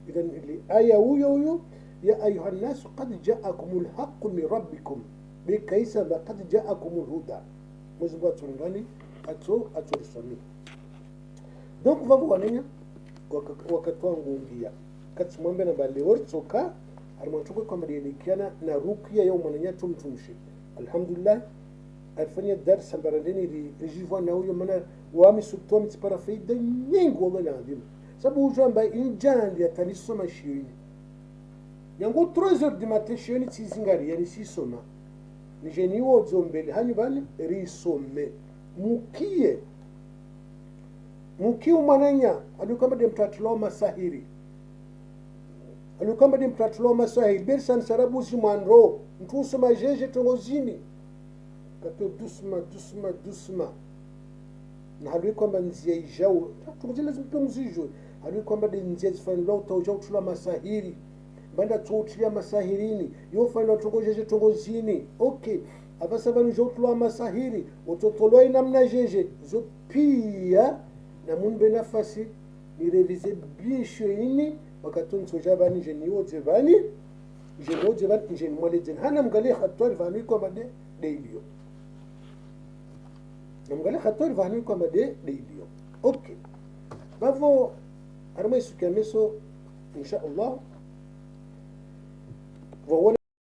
idan li aya huyo يا أيها الناس قد جاءكم الحق من ربكم بكيس قد جاءكم الهدى مزبوط رنغاني أتو رسمي donc vavu wanenya wakatwangu ngia kati mwambe na bali wortsoka harmantuko kwamba dielikiana na rukia ya mwananya tumtumshi alhamdulillah alifanya darsa barandeni rijivwa na huyo maana wami subtomi tsipara faida nyingi wallahi lazima sababu ujamba injandi atanisoma shirini yango 3h du matin shioni tsizingari yani sisoma nijeni wodzo mbele hanyu bali risome mukie umananya alukamba de mtatlo masahiri bersan sarabu simandro mtusoma jeje tongozini kato dusma na halui kwamba nzia ijao tungozile zimpumzijo halui kwamba de nzia zifanya utauja utula masahiri banda tsotilia masahirini yofanya tongojeje tongozini okay abasa banu jotulwa masahiri utotolwa inamna jeje zo pia na munbe nafasi ni reviser bien shoini wakatonso jabani jeniwoze bani jeni mwalezen hana mgali khatwari vanu kwa made deilio namgali khatwari vanu kwa made deilio okay bavo arma isukameso insha Allah